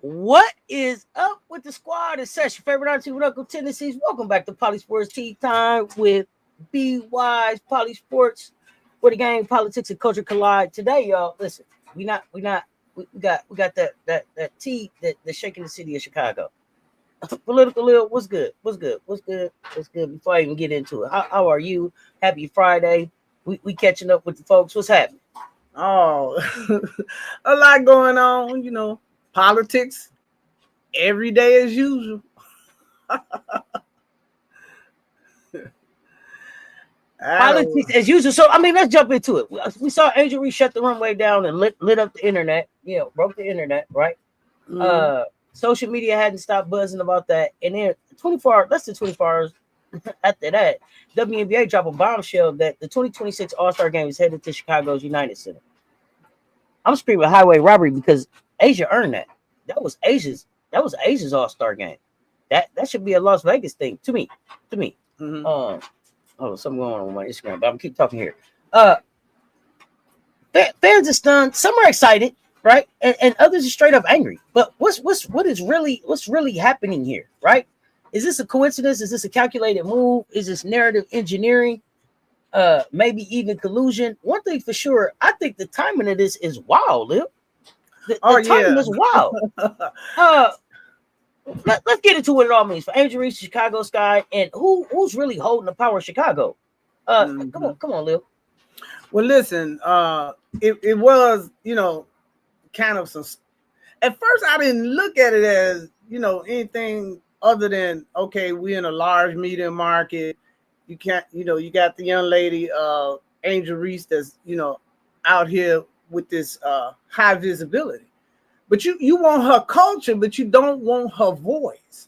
What is up with the squad? It's Sess, your favorite auntie with Uncle Tendencies. Welcome back to PoliSports Tea Time with Be Wise PoliSports, where the game, politics, and culture collide. Today, y'all, listen, we got that tea that's shaking the city of Chicago. Political Lil, what's good? What's good? What's good? What's good? Before I even get into it, how are you? Happy Friday. We catching up with the folks. What's happening? Oh, a lot going on, politics every day as usual. Politics as usual. So, I mean, let's jump into it. We saw Angel Reese shut the runway down and lit up the internet. Broke the internet, right? Mm-hmm. Social media hadn't stopped buzzing about that. And then less than 24 hours after that, WNBA dropped a bombshell that the 2026 All-Star Game is headed to Chicago's United Center. I'm screaming highway robbery because Asia earned that. That was Asia's All-Star Game. That should be a Las Vegas thing to me. Mm-hmm. Something going on with my Instagram, but I'm keep talking here. Fans are stunned. Some are excited, right? And others are straight up angry. But what's really happening here, right? Is this a coincidence? Is this a calculated move? Is this narrative engineering? Maybe even collusion. One thing for sure, I think the timing of this is wild, Lil. The timing is wild. Let's get into what it all means for Angel Reese, Chicago Sky, and who's really holding the power of Chicago. Come on, Lil. Well, listen, it was, kind of some. At first, I didn't look at it as, anything other than, okay, we're in a large media market. You can't, you got the young lady, Angel Reese, that's, out here with this high visibility. But you want her culture, but you don't want her voice.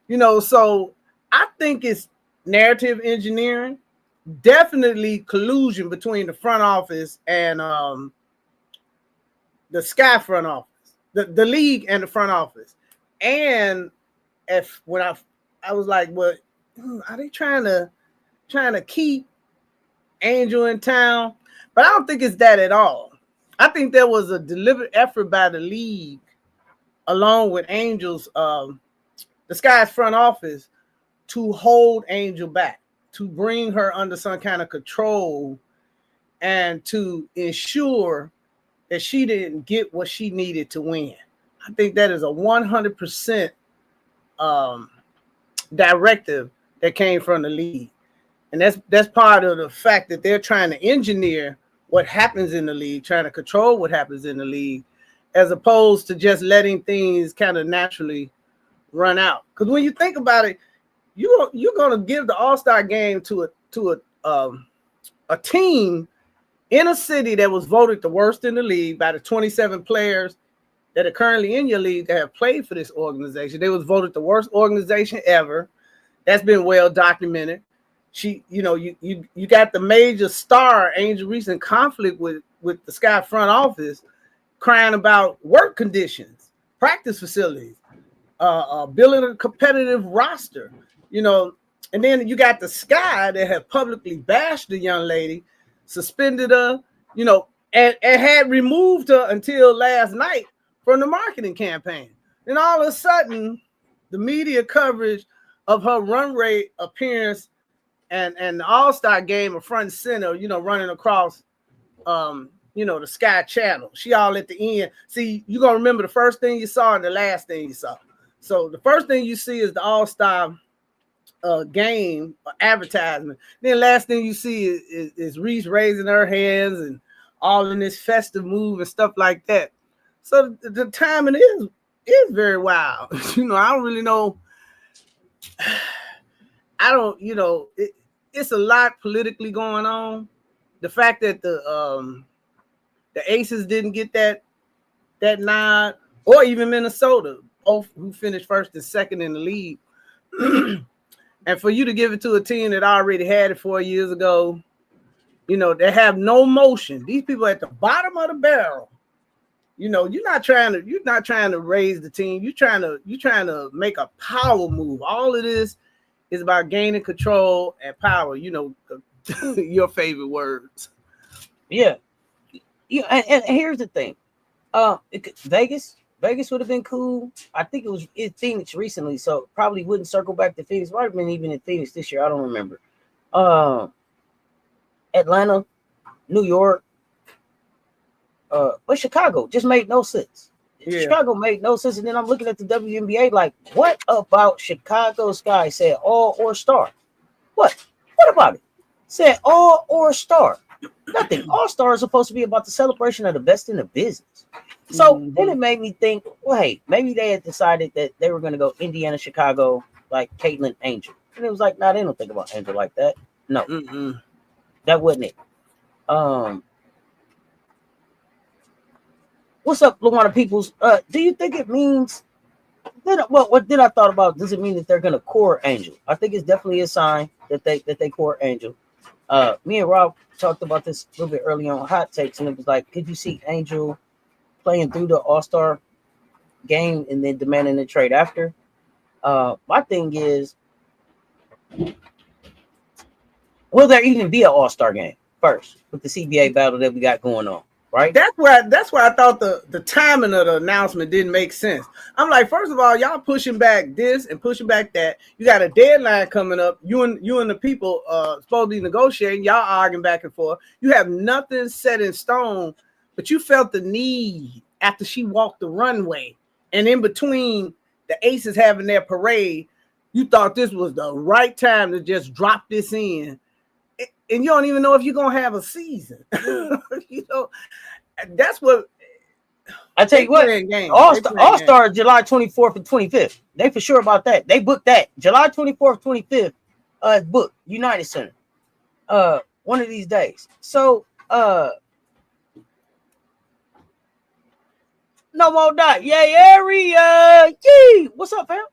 So I think it's narrative engineering, definitely collusion between the front office and the Sky front office, the league and the front office. And when I was like, well, are they trying to keep Angel in town? But I don't think it's that at all. I think there was a deliberate effort by the league, along with Angel's, the Sky's front office, to hold Angel back, to bring her under some kind of control, and to ensure that she didn't get what she needed to win. I think that is a 100% directive that came from the league. And that's part of the fact that they're trying to engineer what happens in the league, trying to control what happens in the league, as opposed to just letting things kind of naturally run out. Because when you think about it, you're going to give the All-Star game to a team in a city that was voted the worst in the league by the 27 players that are currently in your league that have played for this organization. They was voted the worst organization ever. That's been well documented. You got the major star, Angel Reese, in conflict with the Sky front office, crying about work conditions, practice facilities, building a competitive roster, and then you got the Sky that had publicly bashed the young lady, suspended her, and had removed her until last night from the marketing campaign. And all of a sudden, the media coverage of her runway appearance and the All-Star game are front and center, running across, the Sky channel. She all at the end. See, you're going to remember the first thing you saw and the last thing you saw. So the first thing you see is the All-Star game advertisement. Then last thing you see is Reese raising her hands and all in this festive move and stuff like that. So the timing is very wild. I don't really know. I don't, it's a lot politically going on. The fact that the Aces didn't get that nod, or even Minnesota, both who finished first and second in the league. And for you to give it to a team that already had it 4 years ago, they have no motion. These people at the bottom of the barrel. You're not trying to raise the team. You're trying to make a power move. All of this is about gaining control and power. Your favorite words. Yeah. And here's the thing. Vegas Vegas would have been cool. I think it was in Phoenix recently, so probably wouldn't circle back to Phoenix. Might have been even in Phoenix this year. I don't remember. Atlanta, New York, but Chicago just made no sense. Yeah. Chicago made no sense. And then I'm looking at the WNBA like, what about Chicago Sky said all or star? What about it? Said all or star. Nothing. All star is supposed to be about the celebration of the best in the business. So then it made me think, well, hey, maybe they had decided that they were going to go Indiana, Chicago, like Caitlin Angel. And it was like, nah, they don't think about Angel like that. No, that wasn't it. What's up, Luana Peoples? Do you think it means that? Well, what did I thought about? Does it mean that they're going to core Angel? I think it's definitely a sign that they core Angel. Me and Rob talked about this a little bit early on Hot Takes, and it was like, could you see Angel playing through the All-Star game and then demanding a trade after? My thing is, will there even be an All-Star game first with the CBA battle that we got going on? Right. That's why I thought the timing of the announcement didn't make sense. I'm like, first of all, y'all pushing back this and pushing back that. You got a deadline coming up. You and the people supposed to be negotiating. Y'all arguing back and forth. You have nothing set in stone, but you felt the need after she walked the runway and in between the Aces having their parade. You thought this was the right time to just drop this in. And you don't even know if you're gonna have a season. You know, that's what I tell you what. All-Star July 24th and 25th. They for sure about that. They booked that July 24th, 25th. Booked United Center. One of these days. So no more dot. Yay, area. Yee. What's up, fam?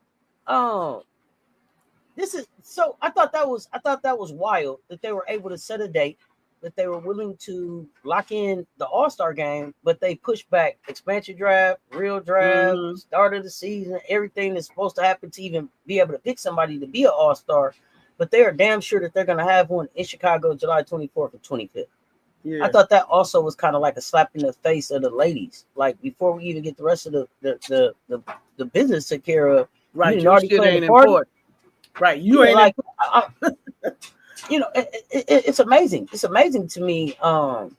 This is so I thought that was wild that they were able to set a date, that they were willing to lock in the All-Star game, but they pushed back expansion draft, real draft, start of the season, everything that's supposed to happen to even be able to pick somebody to be an All-Star. But they are damn sure that they're gonna have one in Chicago July 24th and 25th. Yeah. I thought that also was kind of like a slap in the face of the ladies. Like before we even get the rest of the business took care of, right? You already playing the party. Right, you ain't like, it's amazing. It's amazing to me. And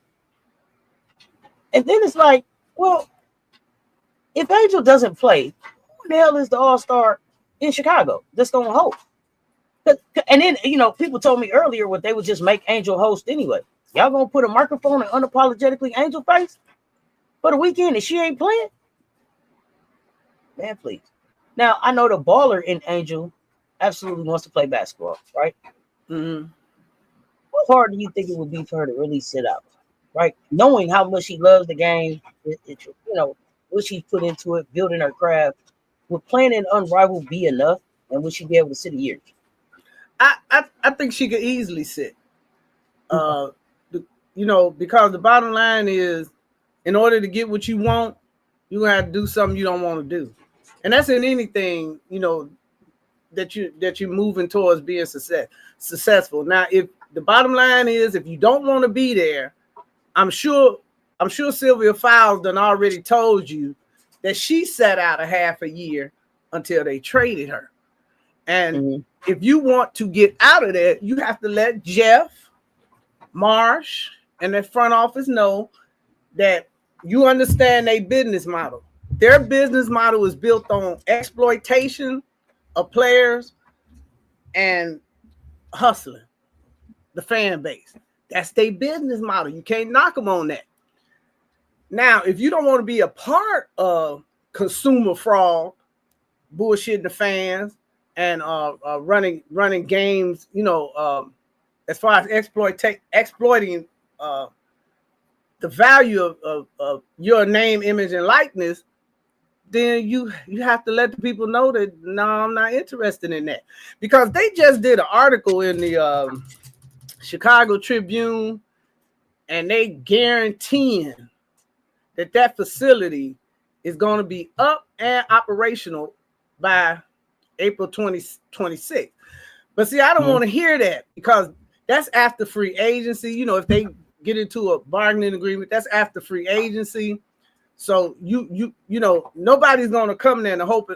then it's like, well, if Angel doesn't play, who the hell is the All-Star in Chicago that's going to host? And then, people told me earlier what they would just make Angel host anyway. Y'all going to put a microphone and unapologetically Angel face for the weekend and she ain't playing? Man, please. Now, I know the baller in Angel absolutely wants to play basketball, right? How hard do you think it would be for her to really sit out, right? Knowing how much she loves the game, what she's put into it, building her craft, would playing in Unrivaled be enough, and would she be able to sit a year? I think she could easily sit. Because the bottom line is, in order to get what you want, you're gonna have to do something you don't want to do, and that's in anything, that you're moving towards being successful. Now, if the bottom line is, if you don't want to be there, I'm sure Sylvia Fowles done already told you that she sat out a half a year until they traded her. And if you want to get out of there, you have to let Jeff, Marsh, and the front office know that you understand their business model. Their business model is built on exploitation of players and hustling the fan base. That's their business model. You can't knock them on that. Now, if you don't want to be a part of consumer fraud, bullshitting the fans, and running games, as far as exploiting the value of your name, image, and likeness, then you have to let the people know that, no, I'm not interested in that. Because they just did an article in the Chicago Tribune, and they guaranteeing that facility is going to be up and operational by April 2026. But see, I don't want to hear that, because that's after free agency. If they get into a bargaining agreement, that's after free agency. So you know, nobody's gonna come there and hope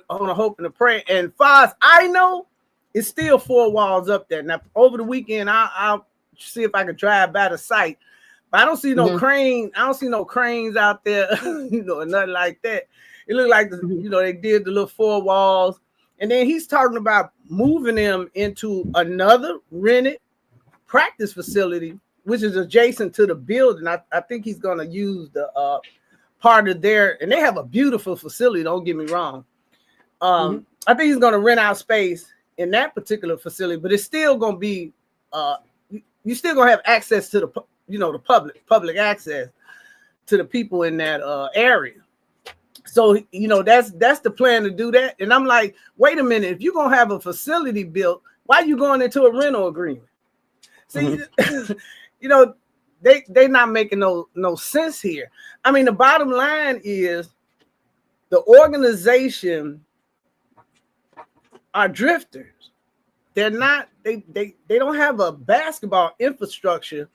and pray. And far as I know, it's still 4 walls up there. Now over the weekend, I'll see if I can drive by the site. But I don't see no crane. I don't see no cranes out there, you know, nothing like that. It looked like you know, they did the little 4 walls, and then he's talking about moving them into another rented practice facility, which is adjacent to the building. I think he's gonna use the part of there, and they have a beautiful facility. Don't get me wrong. I think he's gonna rent out space in that particular facility, but it's still gonna be you still gonna have access to the, you know, the public access to the people in that area. So, you know, that's the plan to do that. And I'm like, wait a minute, if you're gonna have a facility built, why are you going into a rental agreement? See, you know, they not making no sense here. I mean, the bottom line is the organization are drifters. They're not, they don't have a basketball infrastructure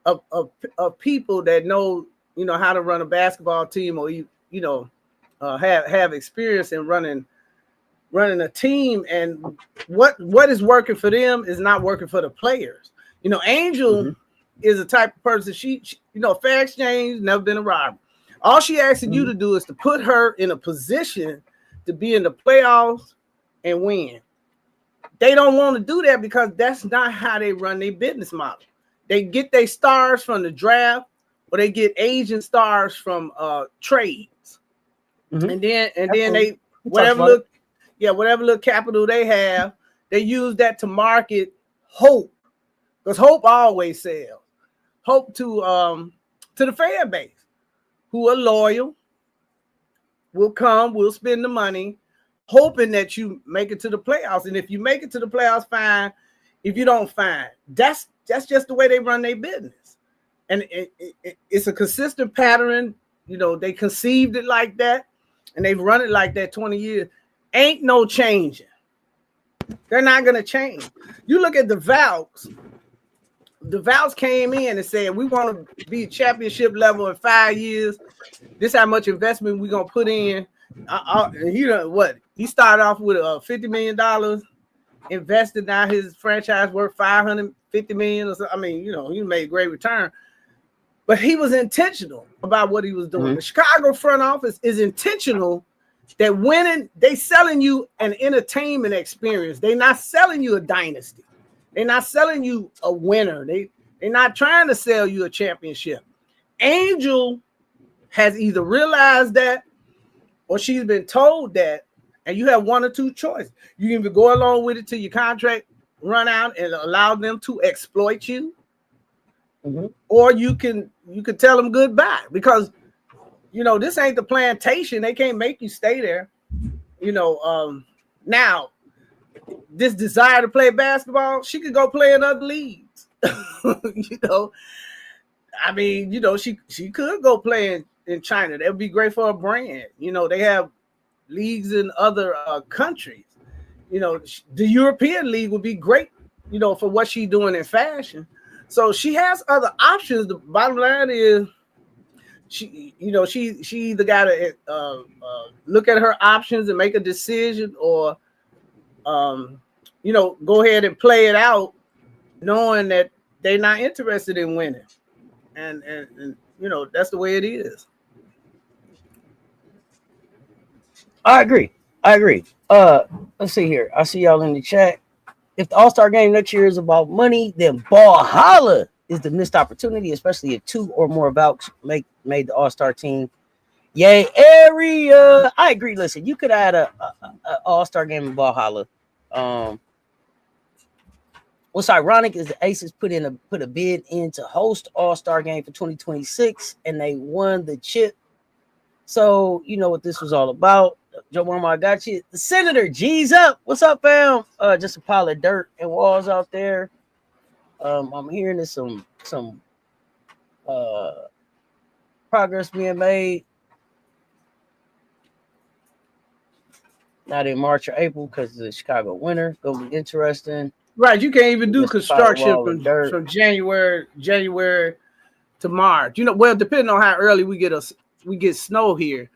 of people that know, you know, how to run a basketball team, or you know, have experience in running a team. And what is working for them is not working for the players. You know, Angel is a type of person, she you know, fair exchange, never been a robber. All she asking you to do is to put her in a position to be in the playoffs and win. They don't want to do that because that's not how they run their business model. They get their stars from the draft, or they get agent stars from trades. And then they whatever little capital they have, they use that to market hope. Because hope always sells. Hope to the fan base, who are loyal, will come, will spend the money, hoping that you make it to the playoffs. And if you make it to the playoffs, fine. If you don't, fine. That's just the way they run their business. And it's a consistent pattern. You know, they conceived it like that, and they've run it like that 20 years. Ain't no changing. They're not going to change. You look at the Valks. The Valks came in and said, we want to be championship level in 5 years. This is how much investment we're going to put in. You know what? He started off with $50 million invested. Now his franchise worth $550 million. Or so. I mean, you know, he made a great return. But he was intentional about what he was doing. The Chicago front office is intentional that winning, they selling you an entertainment experience. They're not selling you a dynasty. They're not selling you a winner. They're not trying to sell you a championship. Angel has either realized that, or she's been told that, and you have one or two choices. You can either go along with it till your contract run out and allow them to exploit you, or you can tell them goodbye, because you know this ain't the plantation. They can't make you stay there. You know, now this desire to play basketball, she could go play in other leagues. You know, I mean, you know, she could go play in China. That would be great for her brand. You know, they have leagues in other countries. You know, the European League would be great, you know, for what she's doing in fashion. So she has other options. The bottom line is she either got to look at her options and make a decision, or you know, go ahead and play it out, knowing that they're not interested in winning. And you know, that's the way it is. I agree. Let's see here. I see y'all in the chat. If the All-Star game next year is about money, then ball holla is the missed opportunity, especially if 2 or more Valks made the All-Star team. Yay, area. I agree. Listen, you could add a All-Star game in ball holla. What's ironic is the Aces put a bid in to host All-Star game for 2026, and they won the chip. So you know what this was all about. Joe Mama, I got you. The Senator, G's up. What's up, fam? Just a pile of dirt and walls out there. I'm hearing there's some progress being made. Not in March or April because of the Chicago winter. Gonna be interesting. Right, you can't even do construction from January to March. You know, well, depending on how early we get we get snow here.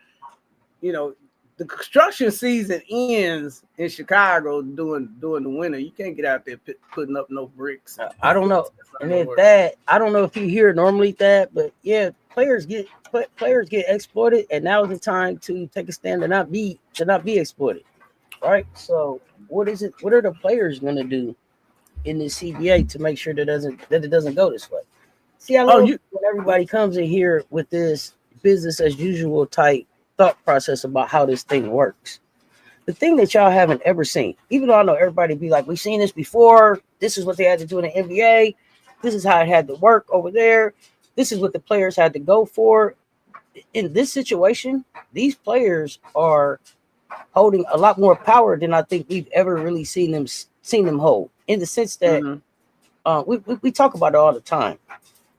You know, the construction season ends in Chicago during the winter. You can't get out there putting up no bricks. I don't know. And then that, I don't know if you hear normally that, but yeah, players get exploited, and now is the time to take a stand and not be exploited. Right? So what is it? What are the players gonna do in the CBA to make sure that it doesn't go this way? See, I love when everybody comes in here with this business as usual type thought process about how this thing works. The thing that y'all haven't ever seen, even though I know everybody be like, we've seen this before. This is what they had to do in the NBA. This is how it had to work over there. This is what the players had to go for. In this situation, these players are holding a lot more power than I think we've ever really seen them hold. In the sense that we talk about it all the time.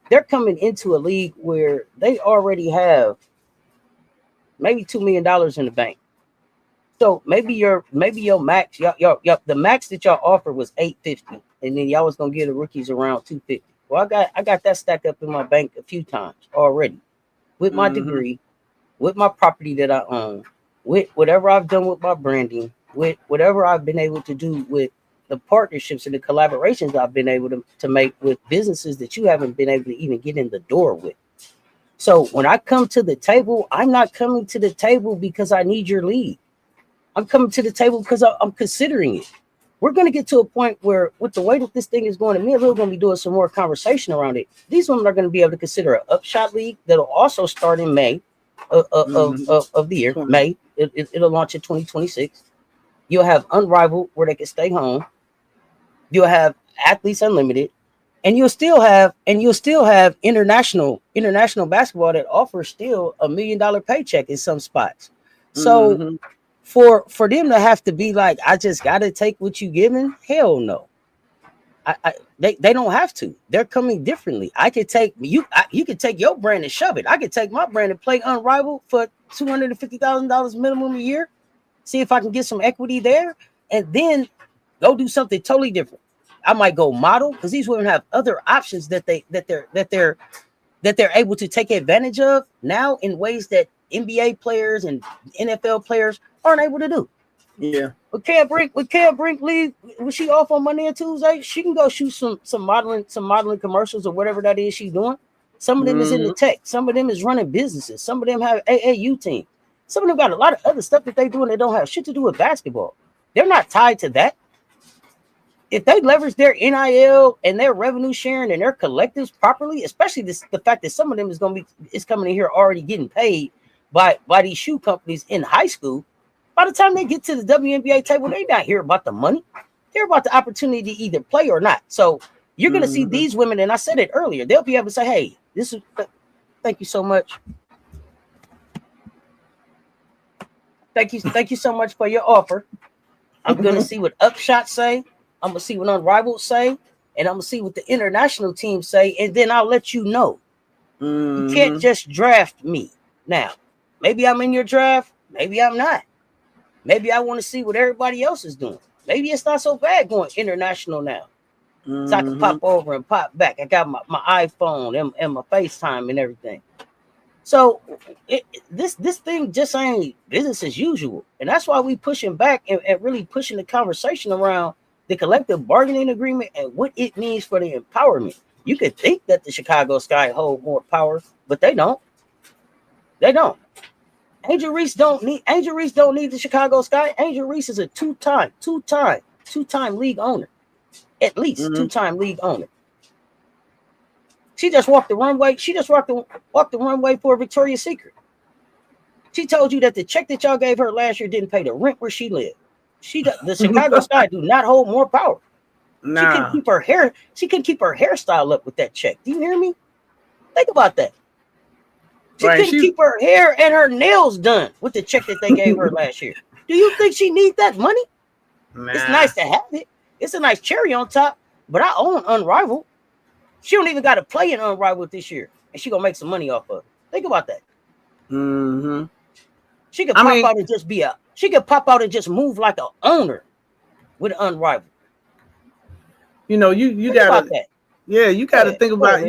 They're coming into a league where they already have maybe $2 million in the bank. So maybe your max, the max that y'all offered was $850, and then y'all was gonna give the rookies around $250. Well, I got that stacked up in my bank a few times already, with my degree, with my property that I own, with whatever I've done with my branding, with whatever I've been able to do with the partnerships and the collaborations I've been able to make with businesses that you haven't been able to even get in the door with. So when I come to the table, I'm not coming to the table because I need your lead. I'm coming to the table because I'm considering it. We're going to get to a point where, with the way that this thing is going, and me and Lil going to be doing some more conversation around it. These women are going to be able to consider an upshot league that'll also start in May of the year. May. It'll launch in 2026. You'll have Unrivaled, where they can stay home. You'll have Athletes Unlimited, and you'll still have international basketball that offers still $1 million paycheck in some spots. So for them to have to be like, I just got to take what you giving, hell no. They don't have to. They're coming differently. I could take you. You could take your brand and shove it. I could take my brand and play Unrivaled for $250,000 minimum a year. See if I can get some equity there, and then go do something totally different. I might go model, because these women have other options that they're able to take advantage of now in ways that NBA players and NFL players aren't able to do. Yeah. With Kel Brink leave, was she off on Monday and Tuesday? She can go shoot some modeling commercials or whatever that is she's doing. Some of them is in the tech. Some of them is running businesses. Some of them have AAU team. Some of them got a lot of other stuff that they do and they don't have shit to do with basketball. They're not tied to that. If they leverage their NIL and their revenue sharing and their collectives properly, especially the fact that some of them is coming in here already getting paid by these shoe companies in high school, by the time they get to the WNBA table, they're not here about the money. They're about the opportunity to either play or not. So you're going to see these women, and I said it earlier, they'll be able to say, hey, this is, thank you so much. Thank you so much for your offer. I'm going to see what Upshot say. I'm going to see what Unrivaled say. And I'm going to see what the international team say. And then I'll let you know. You can't just draft me. Now, maybe I'm in your draft. Maybe I'm not. Maybe I want to see what everybody else is doing. Maybe it's not so bad going international now. So I can pop over and pop back. I got my iPhone and my FaceTime and everything. So this thing just ain't business as usual. And that's why we pushing back and really pushing the conversation around the collective bargaining agreement and what it means for the empowerment. You could think that the Chicago Sky hold more power, but they don't. They don't. Angel Reese don't need the Chicago Sky. Angel Reese is a two-time league owner. At least two-time league owner. She just walked the runway. She just walked the runway for Victoria's Secret. She told you that the check that y'all gave her last year didn't pay the rent where she lived. The Chicago Sky do not hold more power. Nah. She can keep her hair. She can keep her hairstyle up with that check. Do you hear me? Think about that. She couldn't keep her hair and her nails done with the check that they gave her last year. Do you think she needs that money? Nah. It's nice to have it. It's a nice cherry on top. But I own Unrivaled. She don't even got to play in Unrivaled this year, and she gonna make some money off of it. Think about that. She could pop out and just be a. She could pop out and just move like an owner with Unrivaled. You know, you gotta. You gotta think about.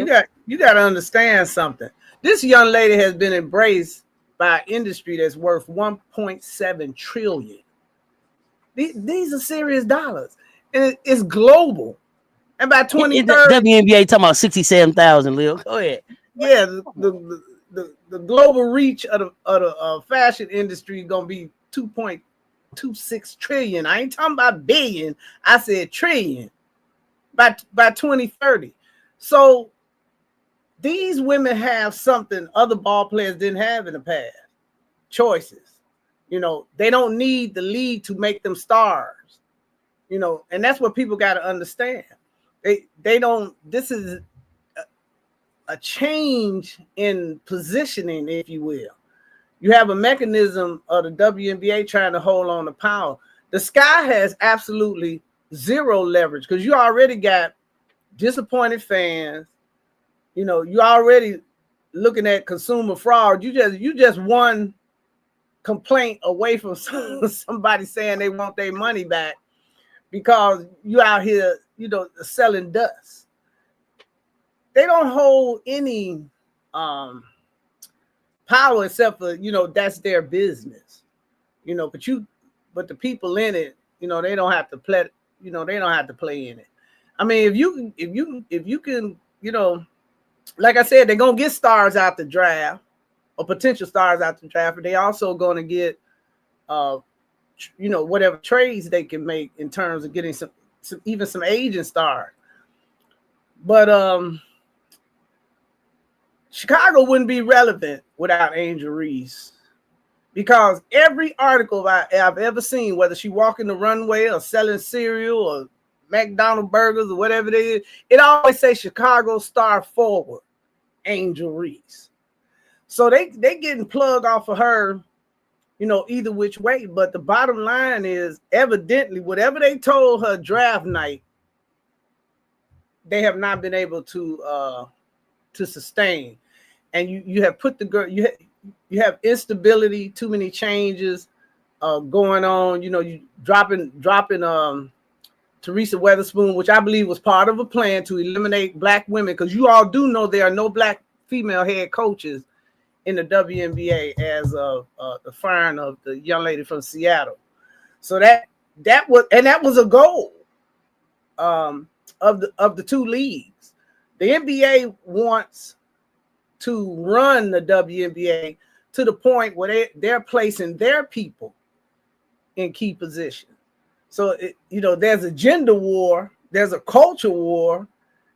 You gotta understand something. This young lady has been embraced by an industry that's worth 1.7 trillion. These are serious dollars, and it's global. And by 2030, WNBA talking about 67,000. Lil, go ahead. Yeah, the global reach of the fashion industry is gonna be 2.26 trillion. I ain't talking about billion. I said trillion by 2030. So these women have something other ball players didn't have in the past. Choices. They don't need the league to make them stars. And that's what people got to understand. They don't. This is a change in positioning, if you will. You have a mechanism of the WNBA trying to hold on to power. The Sky has absolutely zero leverage because you already got disappointed fans. You already looking at consumer fraud. You just one complaint away from somebody saying they want their money back because you out here, selling dust. They don't hold any power except for, that's their business. But the people in it, they don't have to play, they don't have to play in it. I mean, if you can, like I said, they're gonna get stars out the draft or potential stars out the draft, but they also gonna get whatever trades they can make in terms of getting some agent stars. But Chicago wouldn't be relevant without Angel Reese, because every article I've ever seen, whether she walking the runway or selling cereal or McDonald's burgers or whatever it is, it always say Chicago star forward, Angel Reese. So they getting plugged off of her, either which way. But the bottom line is, evidently, whatever they told her draft night, they have not been able to sustain. And you have put the girl, you have instability, too many changes going on. You dropping Teresa Weatherspoon, which I believe was part of a plan to eliminate black women, because you all do know there are no black female head coaches in the WNBA as of the firing of the young lady from Seattle. So that was a goal of the two leagues. The NBA wants to run the WNBA to the point where they're placing their people in key positions. So there's a gender war, there's a culture war.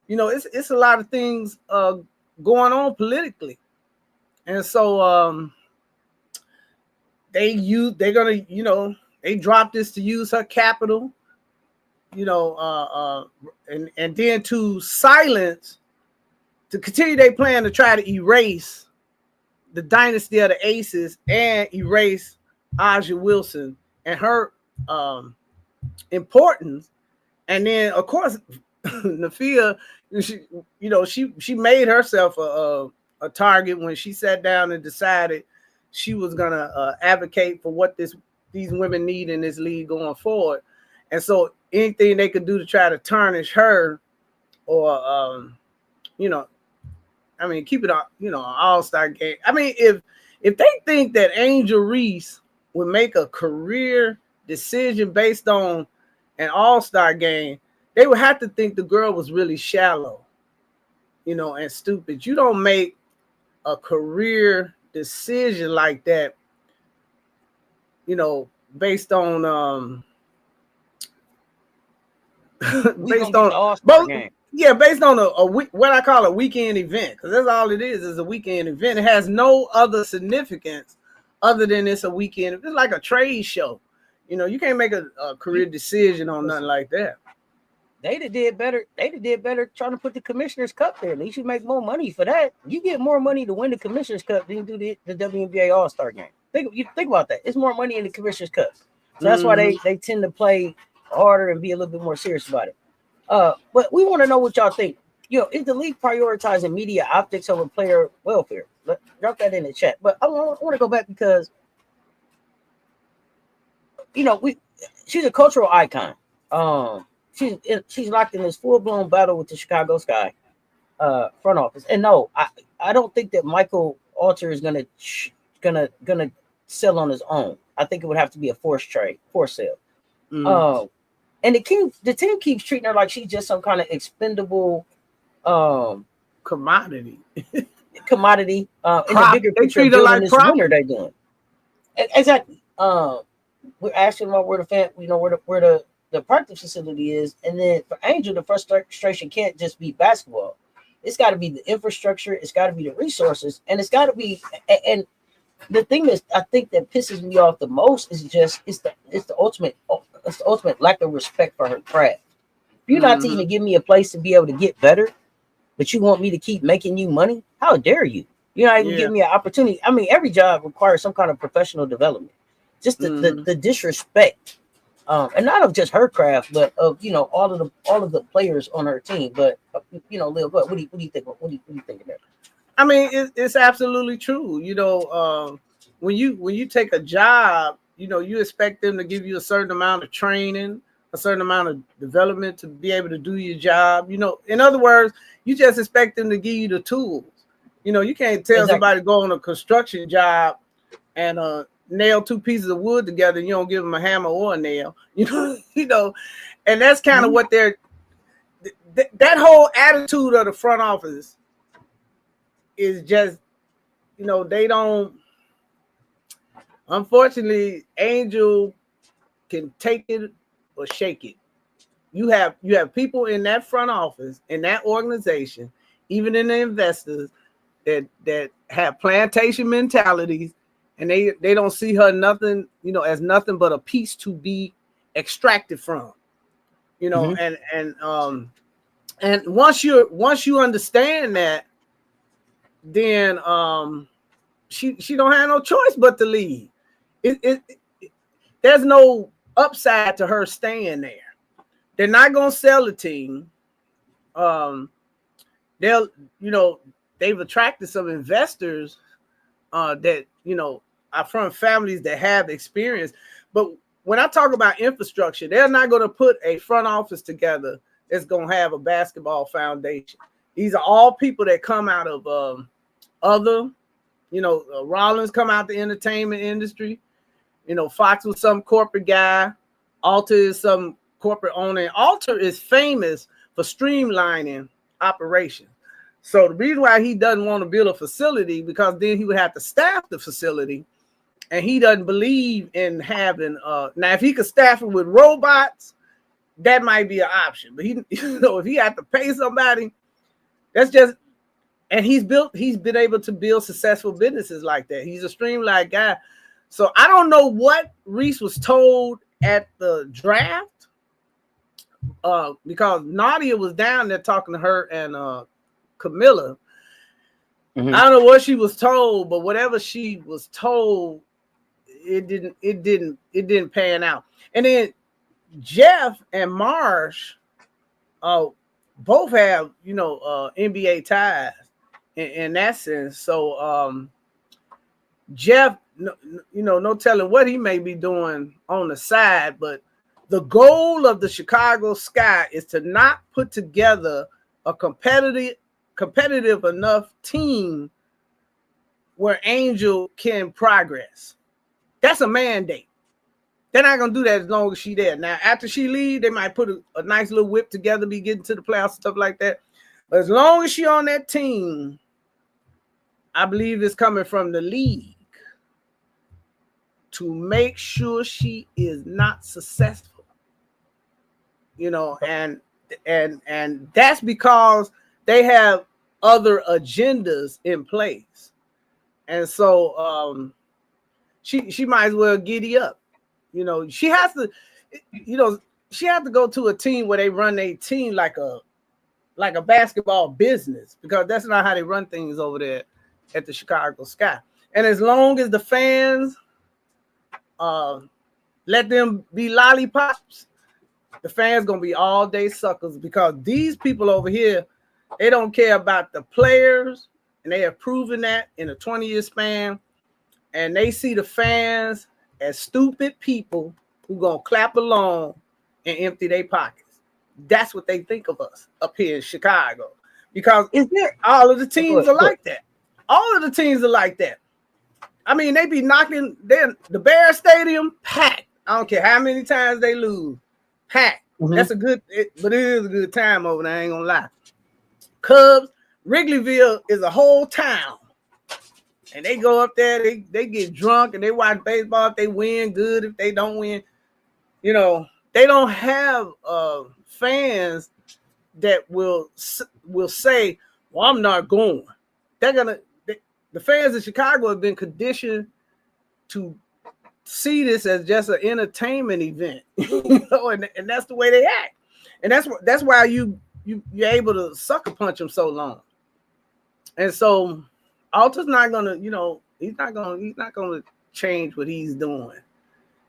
It's a lot of things going on politically, and so they dropped this to use her capital, and then to silence, to continue their plan to try to erase the dynasty of the Aces and erase Aja Wilson and her importance. And then, of course, Nafia, she made herself a target when she sat down and decided she was gonna advocate for what these women need in this league going forward. And so anything they could do to try to tarnish her, or keep it on, all-star game. I mean, if they think that Angel Reese would make a career decision based on an all-star game, they would have to think the girl was really shallow, and stupid. You don't make a career decision like that, based on based on both. Game. Yeah, based on a what I call a weekend event, because that's all it is a weekend event. It has no other significance other than it's a weekend. It's like a trade show. You can't make a career decision on nothing like that. They did better. They did better trying to put the Commissioner's Cup there. At least you make more money for that. You get more money to win the Commissioner's Cup than you do the WNBA All-Star game. Think about that. It's more money in the Commissioner's Cup. So that's why they tend to play harder and be a little bit more serious about it. But we want to know what y'all think. Is the league prioritizing media optics over player welfare? Drop that in the chat. But I want to go back because, she's a cultural icon. She's locked in this full-blown battle with the Chicago Sky front office. And no, I don't think that Michael Alter is going to gonna sell on his own. I think it would have to be a forced sale. And the team keeps treating her like she's just some kind of expendable commodity. In the bigger picture of building this winner they're doing. Exactly. We're asking about where the fan, where the practice facility is, and then for Angel, the frustration can't just be basketball. It's got to be the infrastructure. It's got to be the resources, and it's got to be. And the thing that I think that pisses me off the most is just it's the ultimate lack of respect for her craft. If you're not to even give me a place to be able to get better, but you want me to keep making you money, how dare you? You're not even giving me an opportunity. I mean, every job requires some kind of professional development. Just the disrespect, and not of just her craft, but of all of the players on her team. But Lil, what do you think? What do you think of that? I mean, it's absolutely true. When you take a job, you expect them to give you a certain amount of training, a certain amount of development to be able to do your job. In other words, you just expect them to give you the tools. You can't tell somebody to go on a construction job and nail two pieces of wood together, and you don't give them a hammer or a nail. And that's kind of what they're. That whole attitude of the front office is just, they don't. Unfortunately, Angel can take it or shake it. You have people in that front office, in that organization, even in the investors that have plantation mentalities, and they don't see her nothing, as nothing but a piece to be extracted from. And once you understand that, then she don't have no choice but to leave. There's no upside to her staying there. They're not gonna sell the team. They've attracted some investors that are from families that have experience. But when I talk about infrastructure, they're not going to put a front office together that's going to have a basketball foundation. These are all people that come out of Rollins come out the entertainment industry. Fox was some corporate guy. Alter is some corporate owner. And Alter is famous for streamlining operations. So the reason why he doesn't want to build a facility, because then he would have to staff the facility, and he doesn't believe in having. Now, if he could staff it with robots, that might be an option. But if he had to pay somebody, that's just. And he's been able to build successful businesses like that. He's a streamlined guy. So I don't know what Reese was told at the draft, because Nadia was down there talking to her and Camilla. I don't know what she was told, but whatever she was told, it didn't pan out. And then Jeff and Marsh both have NBA ties in that sense. So Jeff, no telling what he may be doing on the side, but the goal of the Chicago Sky is to not put together a competitive enough team where Angel can progress. That's a mandate. They're not gonna do that as long as she's there. Now, after she leaves, they might put a nice little whip together, be getting to the playoffs, stuff like that. But as long as she's on that team, I believe it's coming from the league to make sure she is not successful. And that's because they have other agendas in place. And so she might as well giddy up. She has to go to a team where they run their team like a basketball business, because that's not how they run things over there at the Chicago Sky. And as long as the fans let them be lollipops, the fans gonna be all day suckers, because these people over here, they don't care about the players, and they have proven that in a 20-year span. And they see the fans as stupid people who gonna clap along and empty their pockets. That's what they think of us up here in Chicago, because all of the teams are like that. All of the teams are like that. I mean, they be knocking the Bear Stadium packed. I don't care how many times they lose, packed. That's a good, but it is a good time over there. I ain't gonna lie. Cubs, Wrigleyville is a whole town, and they go up there. They get drunk and they watch baseball. If they win, good. If they don't win, you know, they don't have fans that will say, "Well, I'm not going." The fans in Chicago have been conditioned to see this as just an entertainment event, you know, and that's the way they act, and that's why you're able to sucker punch them so long. And so Alta's not gonna, you know, he's not gonna change what he's doing,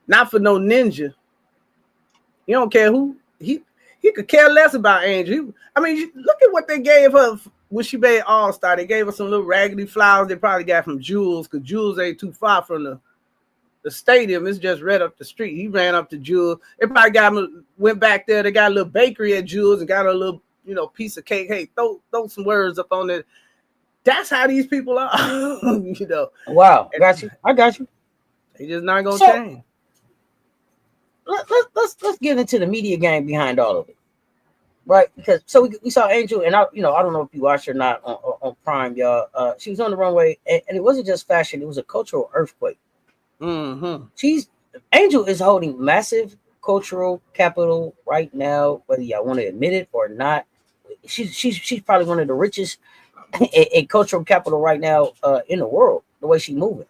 not for no ninja. You don't care who he could care less about Angel. I mean, look at what they gave her when she made All-Star. They gave her some little raggedy flowers they probably got from Jules, because Jules ain't too far from the stadium. Is just right up the street. He ran up to Jules. They probably went back there. They got a little bakery at Jules and got a little, you know, piece of cake. Hey, throw some words up on it. That's how these people are. You know. Wow, I got you. They just not gonna change. Let's get into the media game behind all of it, right? Because we saw Angel, and I don't know if you watched or not on Prime, y'all. She was on the runway, and it wasn't just fashion; it was a cultural earthquake. Angel is holding massive cultural capital right now, whether y'all want to admit it or not. She's probably one of the richest in cultural capital right now in the world. The way she's moving,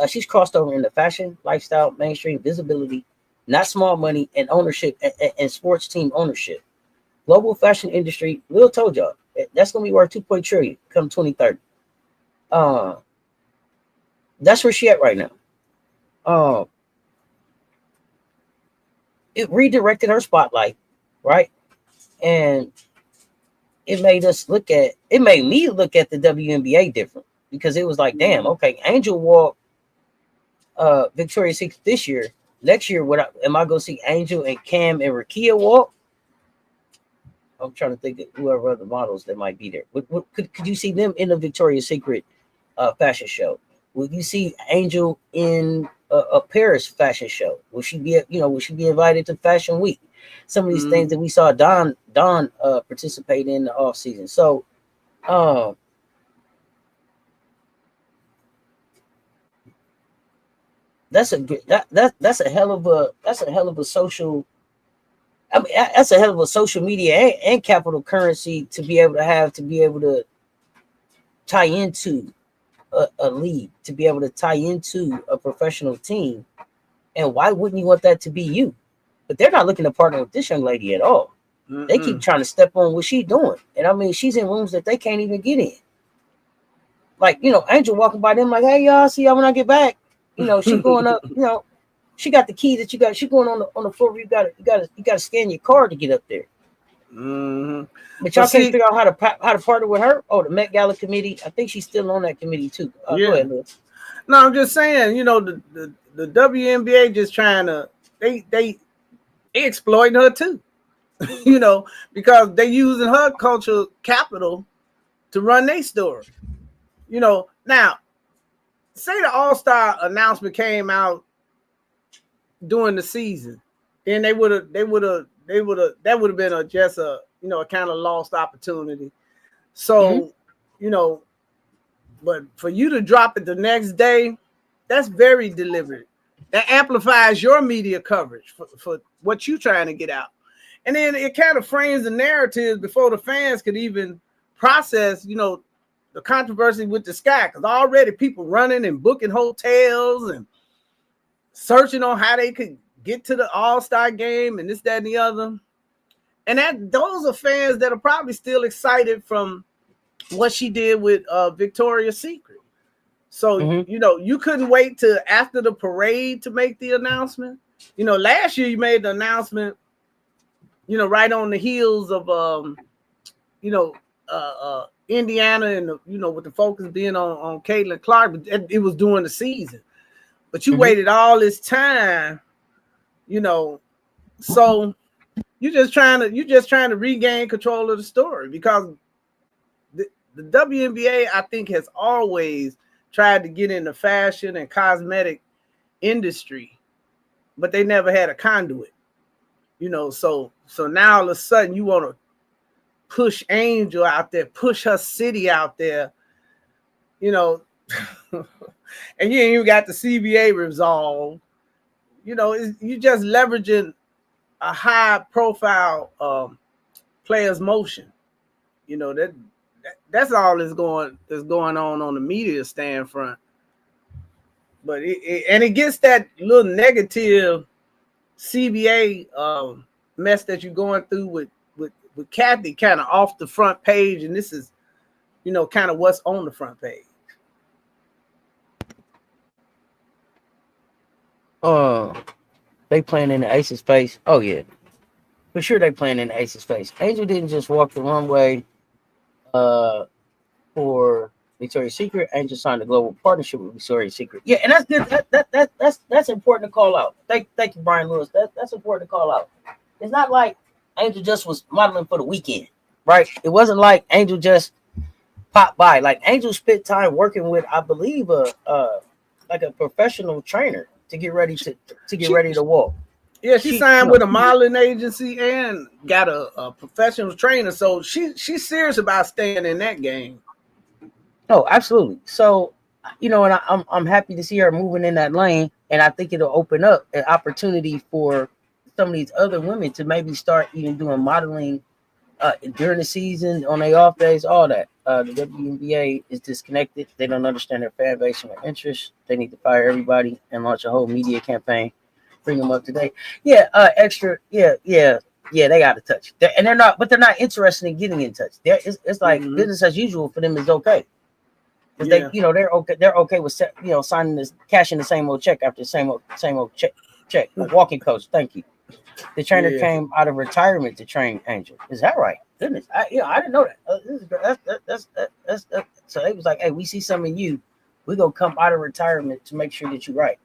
she's crossed over into fashion, lifestyle, mainstream visibility, not small money, and ownership and sports team ownership. Global fashion industry. Lil told y'all that's gonna be worth $2 trillion come 2030. That's where she at right now. It redirected her spotlight, right? And it made me look at the WNBA different, because it was like, damn, okay, Angel walked Victoria's Secret this year. Next year, am I gonna see Angel and Cam and Rakia walk? I'm trying to think of whoever other models that might be there. Could you see them in the Victoria's Secret fashion show? Would you see Angel in a Paris fashion show? Will she be invited to Fashion Week? Some of these things that we saw Don participate in the off season. So, that's a hell of a social. I mean, that's a hell of a social media and capital currency to be able to tie into a league, to be able to tie into a professional team. And why wouldn't you want that to be you? But they're not looking to partner with this young lady at all. They keep trying to step on what she's doing. And I mean, she's in rooms that they can't even get in. Like, you know, Angel walking by them like, hey, y'all, see y'all when I get back. You know, she going up, you know, she got the key that you got. She going on the floor where you gotta scan your card to get up there. But y'all can't figure out how to partner with her. Oh, the Met Gala committee. I think she's still on that committee too. Go ahead, Liz. No, I'm just saying, you know, the WNBA just trying to they exploiting her too. You know, because they using her cultural capital to run their story. You know, now say the All-Star announcement came out during the season, then that would have been a kind of lost opportunity. So, you know, but for you to drop it the next day, that's very deliberate. That amplifies your media coverage for what you're trying to get out. And then it kind of frames the narrative before the fans could even process, you know, the controversy with the Sky, because already people running and booking hotels and searching on how they could get to the All-Star game and this, that, and the other. And those are fans that are probably still excited from what she did with Victoria's Secret. So, you know, you couldn't wait till after the parade to make the announcement. You know, last year you made the announcement, you know, right on the heels of, Indiana and, you know, with the focus being on Caitlin Clark, but it was during the season. But you waited all this time, you know, so you're just trying to regain control of the story, because the WNBA, I think, has always tried to get in the fashion and cosmetic industry, but they never had a conduit. So now all of a sudden you want to push Angel out there, push her city out there, and you ain't even got the CBA resolved. You just leveraging a high profile player's motion. That's all that's going on the media stand front. But it gets that little negative CBA mess that you're going through with Kathy kind of off the front page, and this is kind of what's on the front page. They playing in the Aces face. Oh yeah, for sure they playing in the Aces face. Angel didn't just walk the runway for Victoria's Secret. Angel signed a global partnership with Victoria's Secret. Yeah, and that's good. That's important to call out. Thank you, Brian Lewis. That's important to call out. It's not like Angel just was modeling for the weekend, right? It wasn't like Angel just popped by. Like Angel spent time working with, I believe, like a professional trainer to get ready to walk. Yeah, she signed with a modeling agency and got a professional trainer. So she's serious about staying in that game. Oh, absolutely. So, and I'm happy to see her moving in that lane, and I think it'll open up an opportunity for some of these other women to maybe start even doing modeling during the season, on their off days, all that. The WNBA is disconnected. They don't understand their fan base and their interests. They need to fire everybody and launch a whole media campaign, bring them up to date. Yeah, extra. Yeah. They got to touch. They're not interested in getting in touch. It's like business as usual for them is okay. Because they're okay with signing this, cashing the same old check after the same old check. A walking coach, thank you. The trainer came out of retirement to train Angel. Is that right? Goodness, I didn't know that. That's so they was like, hey, we see something in you. We're gonna come out of retirement to make sure that you're right.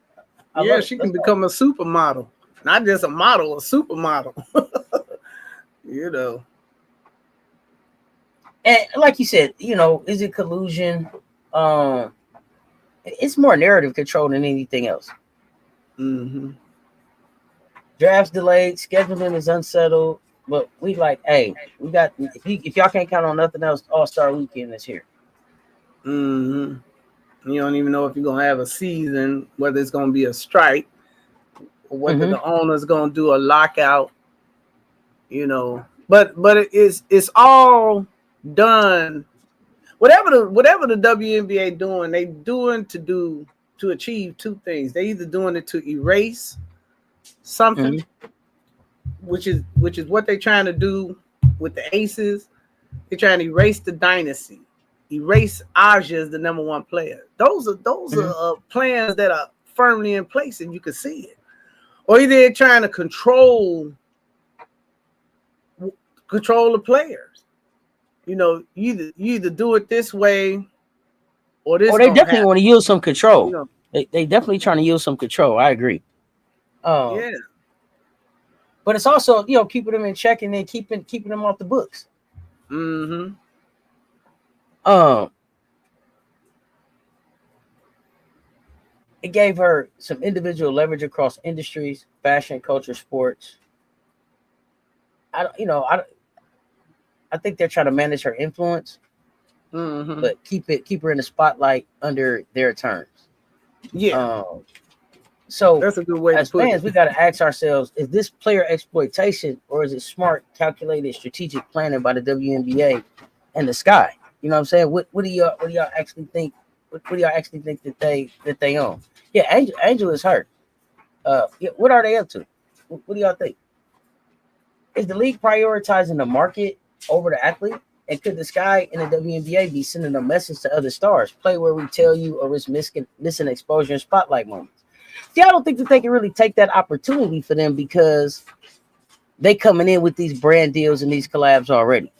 She can become a supermodel, not just a model, a supermodel. And like you said, is it collusion? It's more narrative control than anything else. Mm-hmm. Drafts delayed, scheduling is unsettled, but we we got if y'all can't count on nothing else, All-Star Weekend is here. Mm-hmm. You don't even know if you're gonna have a season, whether it's gonna be a strike, or whether the owner's gonna do a lockout. But it's all done. Whatever the WNBA doing, they doing to achieve two things. They either doing it to erase something, which is what they're trying to do with the Aces. They're trying to erase the dynasty, erase Aja as the number one player. Those are plans that are firmly in place, and you can see it. Or either they're trying to control the players. You either do it this way, or this. Or they definitely want to yield some control. They definitely trying to yield some control. I agree. But it's also keeping them in check and then keeping them off the books. Mm-hmm. It gave her some individual leverage across industries, fashion, culture, sports. I think they're trying to manage her influence, but keep her in the spotlight under their terms. Yeah. So that's a good way. As fans, we got to ask ourselves: is this player exploitation, or is it smart, calculated, strategic planning by the WNBA and the Sky? You know what I'm saying? What do y'all actually think? What do y'all actually think that they own? Yeah, Angel is hurt. What are they up to? What do y'all think? Is the league prioritizing the market over the athlete? And could the Sky and the WNBA be sending a message to other stars? Play where we tell you, or risk missing exposure and spotlight moments. See, I don't think that they can really take that opportunity for them because they coming in with these brand deals and these collabs already.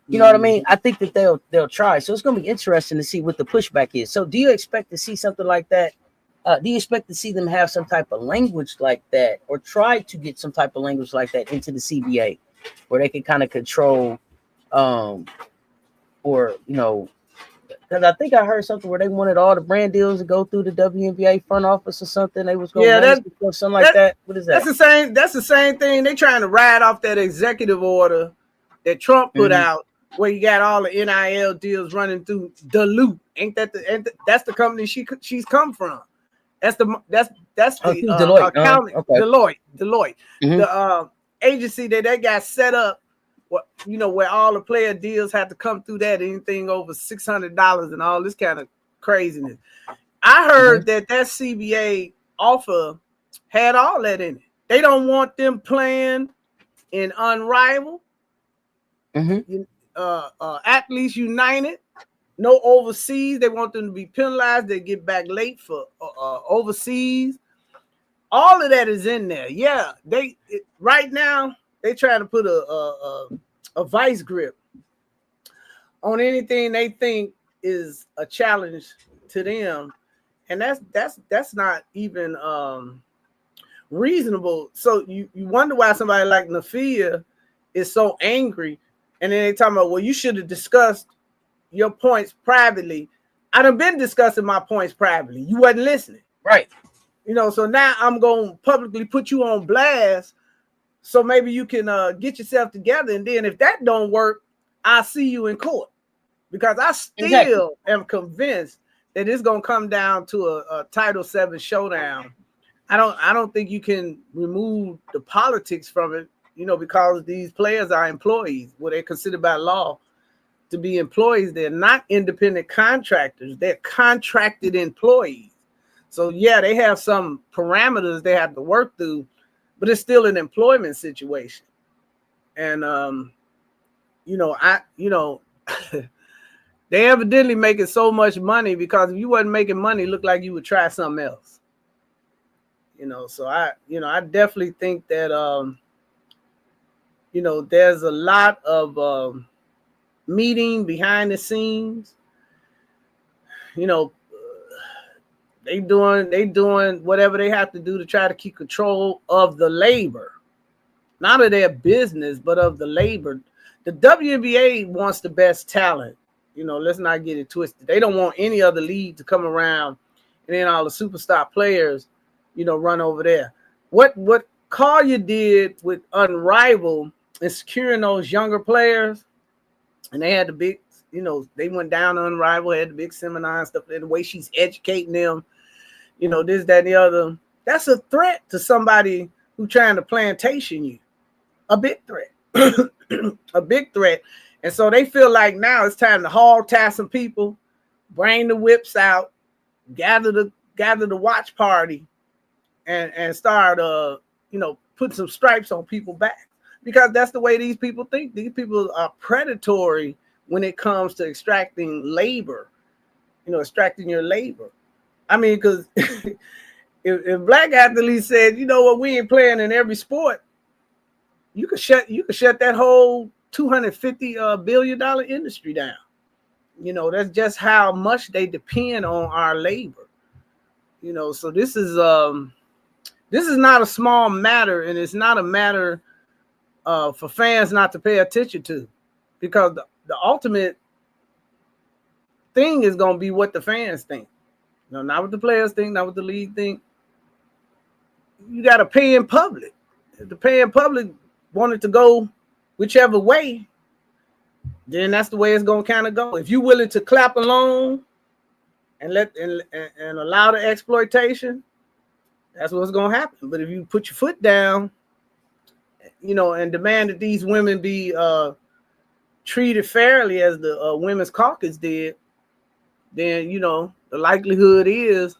You know what I mean? I think that they'll try. So it's going to be interesting to see what the pushback is. So do you expect to see something like that? Do you expect to see them have some type of language like that, or try to get some type of language like that into the CBA, where they can kind of control, or Because I think I heard something where they wanted all the brand deals to go through the WNBA front office or something. They was going to manage something like that. What is that? That's the same thing. They trying to ride off that executive order that Trump put out, where you got all the NIL deals running through Duluth. That's the company she's come from. That's the Deloitte. accounting Deloitte. The agency that got set up. Where all the player deals have to come through that, anything over $600 and all this kind of craziness. I heard that CBA offer had all that in it. They don't want them playing in Unrivaled, Athletes United, no overseas. They want them to be penalized. They get back late for overseas. All of that is in there. Yeah, right now they trying to put a vice grip on anything they think is a challenge to them, and that's not even reasonable. So you wonder why somebody like Nafia is so angry, and then they talking about, well, you should have discussed your points privately. I done been discussing my points privately. You wasn't listening, right? So now I'm gonna publicly put you on blast. So maybe you can get yourself together, and then if that don't work, I'll see you in court, because I still am convinced that it's gonna come down to a Title VII showdown. I don't think you can remove the politics from it, because these players are employees. Well, they're considered by law to be employees. They're not independent contractors. They're contracted employees. So yeah, they have some parameters they have to work through, but it's still an employment situation. And they evidently making so much money, because if you wasn't making money, it looked like you would try something else. So I definitely think that there's a lot of meeting behind the scenes. They doing whatever they have to do to try to keep control of the labor, not of their business, but of the labor. The WNBA wants the best talent. Let's not get it twisted. They don't want any other league to come around and then all the superstar players, run over there. What Collier did with Unrivaled and securing those younger players, and they had the big, they went down to Unrivaled, had the big seminar and stuff, and the way she's educating them, this, that, and the other. That's a threat to somebody who trying to plantation you. A big threat. A big threat. And so they feel like now it's time to haul task some people, bring the whips out, gather the watch party, and start put some stripes on people's back, because that's the way these people think. These people are predatory when it comes to extracting labor, extracting your labor. I mean, because if black athletes said, we ain't playing in every sport, you could shut that whole $250 billion industry down. That's just how much they depend on our labor. So this is not a small matter, and it's not a matter for fans not to pay attention to, because the ultimate thing is going to be what the fans think. Not what the players think, not what the league think. You got to pay in public. If the pay in public wanted to go whichever way, then that's the way it's going to kind of go. If you're willing to clap along and allow the exploitation, that's what's going to happen. But if you put your foot down, and demand that these women be treated fairly as the women's caucus did, then, the likelihood is,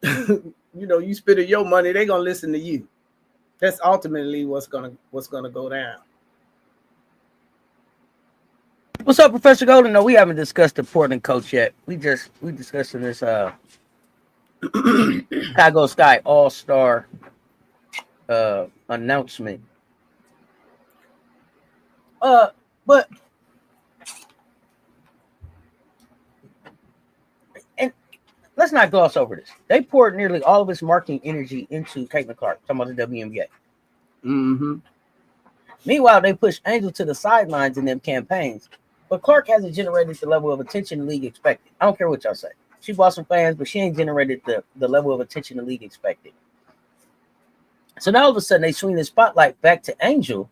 you spending your money, they're going to listen to you. That's ultimately what's gonna go down. What's up, Professor Golden? No, we haven't discussed the Portland coach yet. We discussing this Chicago Sky All-Star announcement. But let's not gloss over this. They poured nearly all of its marketing energy into Caitlin Clark, talking about the WNBA. Mm-hmm. Meanwhile, they pushed Angel to the sidelines in them campaigns. But Clark hasn't generated the level of attention the league expected. I don't care what y'all say. She bought some fans, but she ain't generated the level of attention the league expected. So now all of a sudden they swing the spotlight back to Angel,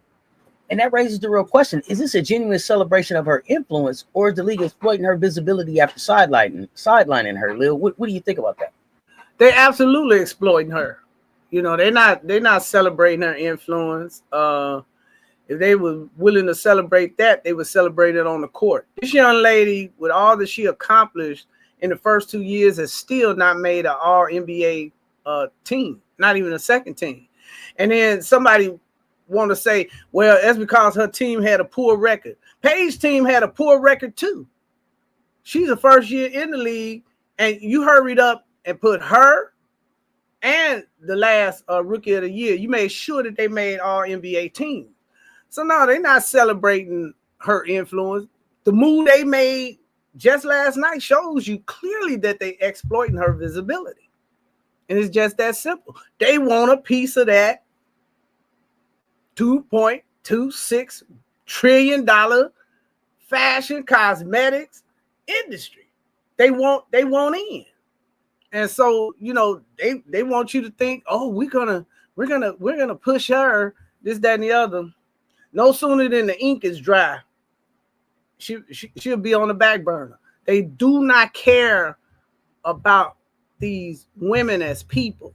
and that raises the real question: is this a genuine celebration of her influence, or is the league exploiting her visibility after sidelining her? Lil, what do you think about that? They're absolutely exploiting her. You know, they're not celebrating her influence. If they were willing to celebrate that, they would celebrate it on the court. This young lady, with all that she accomplished in the first 2 years, has still not made an All-NBA team, not even a second team. And then somebody want to say, well, that's because her team had a poor record. Paige's team had a poor record too. She's the first year in the league, and you hurried up and put her and the last rookie of the year. You made sure that they made All-NBA teams. So no, they're not celebrating her influence. The move they made just last night shows you clearly that they exploiting her visibility. And it's just that simple. They want a piece of that $2.26 trillion fashion cosmetics industry. They want in. And so, you know, they want you to think, oh, we're gonna push her, this, that, and the other. No sooner than the ink is dry, she'll be on the back burner. They do not care about these women as people.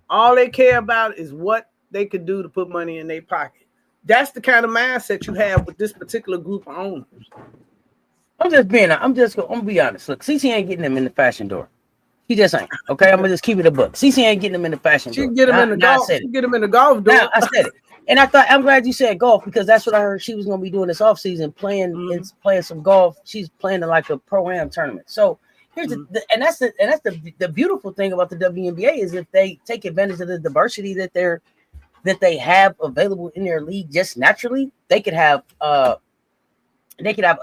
All they care about is what they could do to put money in their pocket. That's the kind of mindset you have with this particular group of owners. I'm gonna be honest. Look, CC ain't getting them in the fashion door. He just ain't. Okay, I'm gonna just keep it a book. CC ain't getting them in the fashion door. She get them in the golf. She get them in the golf door. Now, I said it. And I'm glad you said golf, because that's what I heard she was going to be doing this offseason, playing some golf. She's playing in like a pro-am tournament. So here's that's the beautiful thing about the WNBA is if they take advantage of the diversity that they have available in their league just naturally, they could have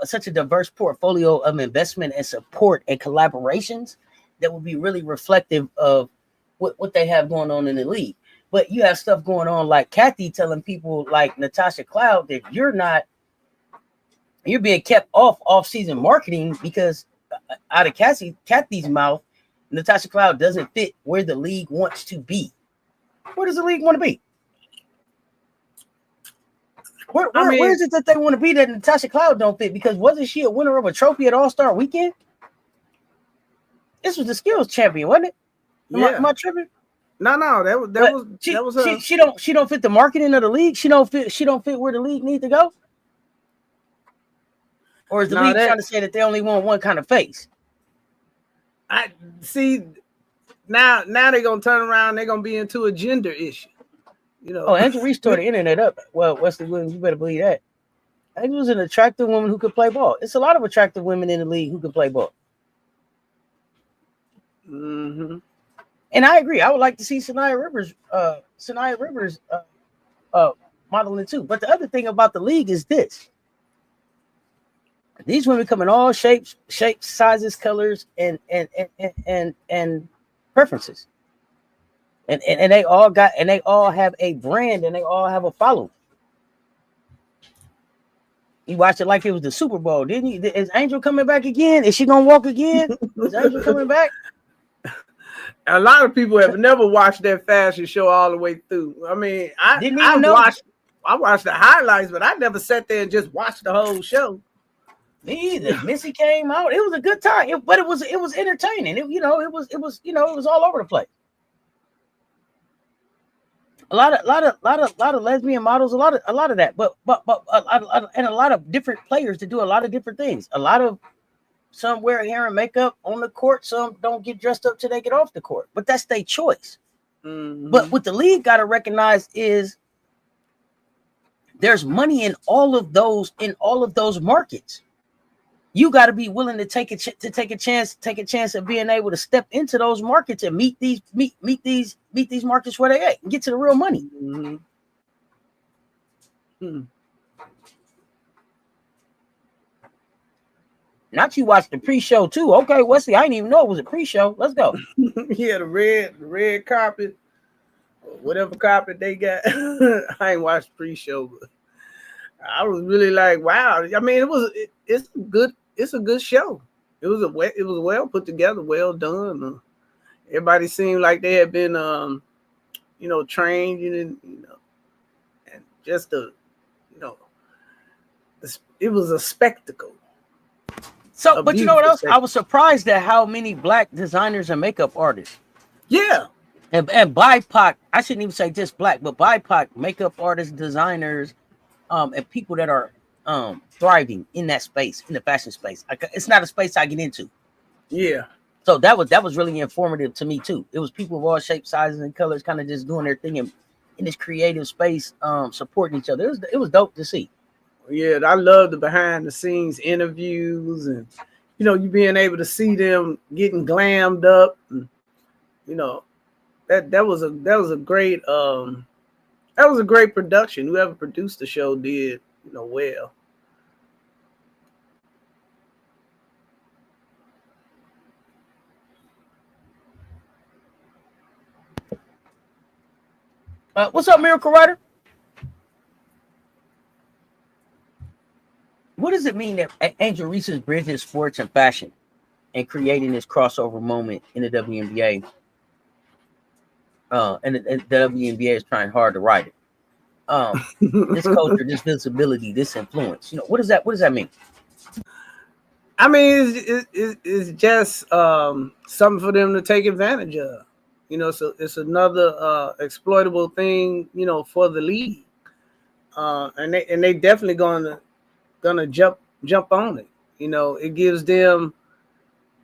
such a diverse portfolio of investment and support and collaborations that would be really reflective of what they have going on in the league. But you have stuff going on like Kathy telling people like Natasha Cloud that you're being kept off-season marketing because out of Kathy's mouth, Natasha Cloud doesn't fit where the league wants to be. Where does the league want to be? Where is it that they want to be that Natasha Cloud don't fit? Because wasn't she a winner of a trophy at All-Star Weekend? This was the skills champion, wasn't it? Am I tripping? No, that was her. She don't fit the marketing of the league. She don't fit where the league needs to go. Or is the league trying to say that they only want one kind of face? I see. Now they're gonna turn around. They're gonna be into a gender issue. You know. Oh, Angel Reese tore the internet up. Well, Wesley Williams, you better believe that. Angel was an attractive woman who could play ball. It's a lot of attractive women in the league who can play ball. Mm-hmm. And I agree. I would like to see Sanaya Rivers modeling too. But the other thing about the league is this: these women come in all shapes, sizes, colors, and preferences. And they all have a brand and they all have a following. You watched it like it was the Super Bowl, didn't you? Is Angel coming back again? Is she gonna walk again? Is Angel coming back? A lot of people have never watched that fashion show all the way through. I mean, I watched the highlights, but I never sat there and just watched the whole show. Me either. Missy came out. It was a good time, but it was entertaining. It was all over the place. A lot of lesbian models, a lot of that, but and a lot of different players to do a lot of different things. Some wear hair and makeup on the court. Some don't get dressed up till they get off the court. But that's their choice. Mm-hmm. But what the league got to recognize is there's money in all of those markets. You got to be willing to take a chance of being able to step into those markets and meet these markets where they at and get to the real money. Mm-hmm. Hmm. Not you watched the pre-show too. Okay, Wesley, I didn't even know it was a pre-show. Let's go. Yeah, the red carpet, whatever carpet they got. I ain't watched the pre-show, but I was really like, wow. I mean, it's a good show. It was well put together, well done. Everybody seemed like they had been trained and and just it was a spectacle. So, but you know what else? I was surprised at how many black designers and makeup artists. Yeah. And BIPOC, I shouldn't even say just black, but BIPOC makeup artists, designers, and people that are thriving in that space, in the fashion space. It's not a space I get into. Yeah. So that was really informative to me too. It was people of all shapes, sizes, and colors, kind of just doing their thing in this creative space, supporting each other. It was dope to see. Yeah, I love the behind the scenes interviews and you being able to see them getting glammed up. And, that was a great production. Whoever produced the show did well. What's up, Miracle Rider? What does it mean that Angel Reese is bridging sports and fashion and creating this crossover moment in the WNBA? And the WNBA is trying hard to ride it. This culture, this visibility, this influence. What does that mean? I mean, it's just something for them to take advantage of. So it's another exploitable thing, for the league. And they definitely gonna jump on it. It gives them.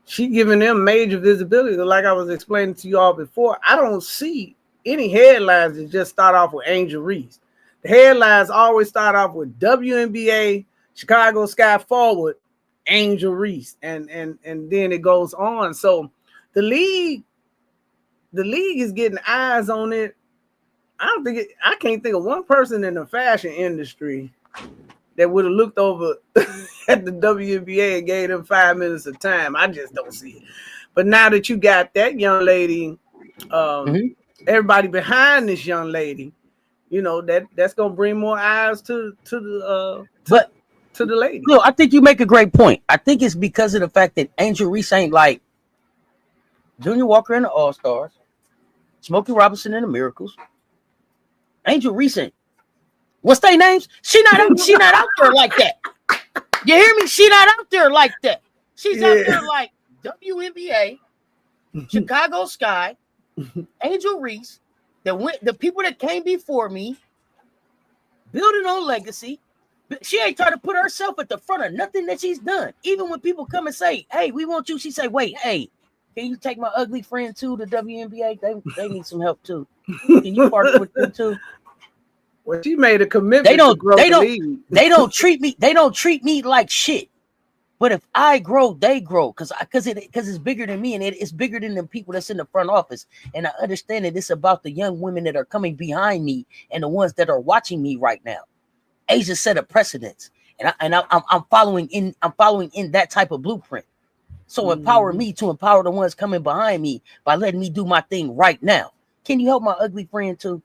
She giving them major visibility. Like I was explaining to you all before, I don't see any headlines that just start off with Angel Reese. The headlines always start off with WNBA, Chicago Sky forward, Angel Reese, and then it goes on. So the league is getting eyes on it. I can't think of one person in the fashion industry that would have looked over at the WNBA and gave them 5 minutes of time. I just don't see it. But now that you got that young lady, everybody behind this young lady, that's gonna bring more eyes to the lady. No, I think you make a great point. I think it's because of the fact that Angel Reese ain't like Junior Walker and the All Stars, Smokey Robinson and the Miracles. Angel Reese ain't. What's their names? She not out there like that. You hear me? She not out there like that. She's out there like WNBA, Chicago Sky, Angel Reese, the people that came before me, building on legacy. She ain't trying to put herself at the front of nothing that she's done. Even when people come and say, "Hey, we want you," she say, "Wait, hey, can you take my ugly friend to the WNBA? They need some help too. Can you partner with them too?" Well, she made a commitment. They don't treat me like shit. But if I grow, they grow because it's bigger than me, and it's bigger than the people that's in the front office. And I understand that it's about the young women that are coming behind me and the ones that are watching me right now. Asia set a precedence, and I'm following in that type of blueprint. So empower me to empower the ones coming behind me by letting me do my thing right now. Can you help my ugly friend too?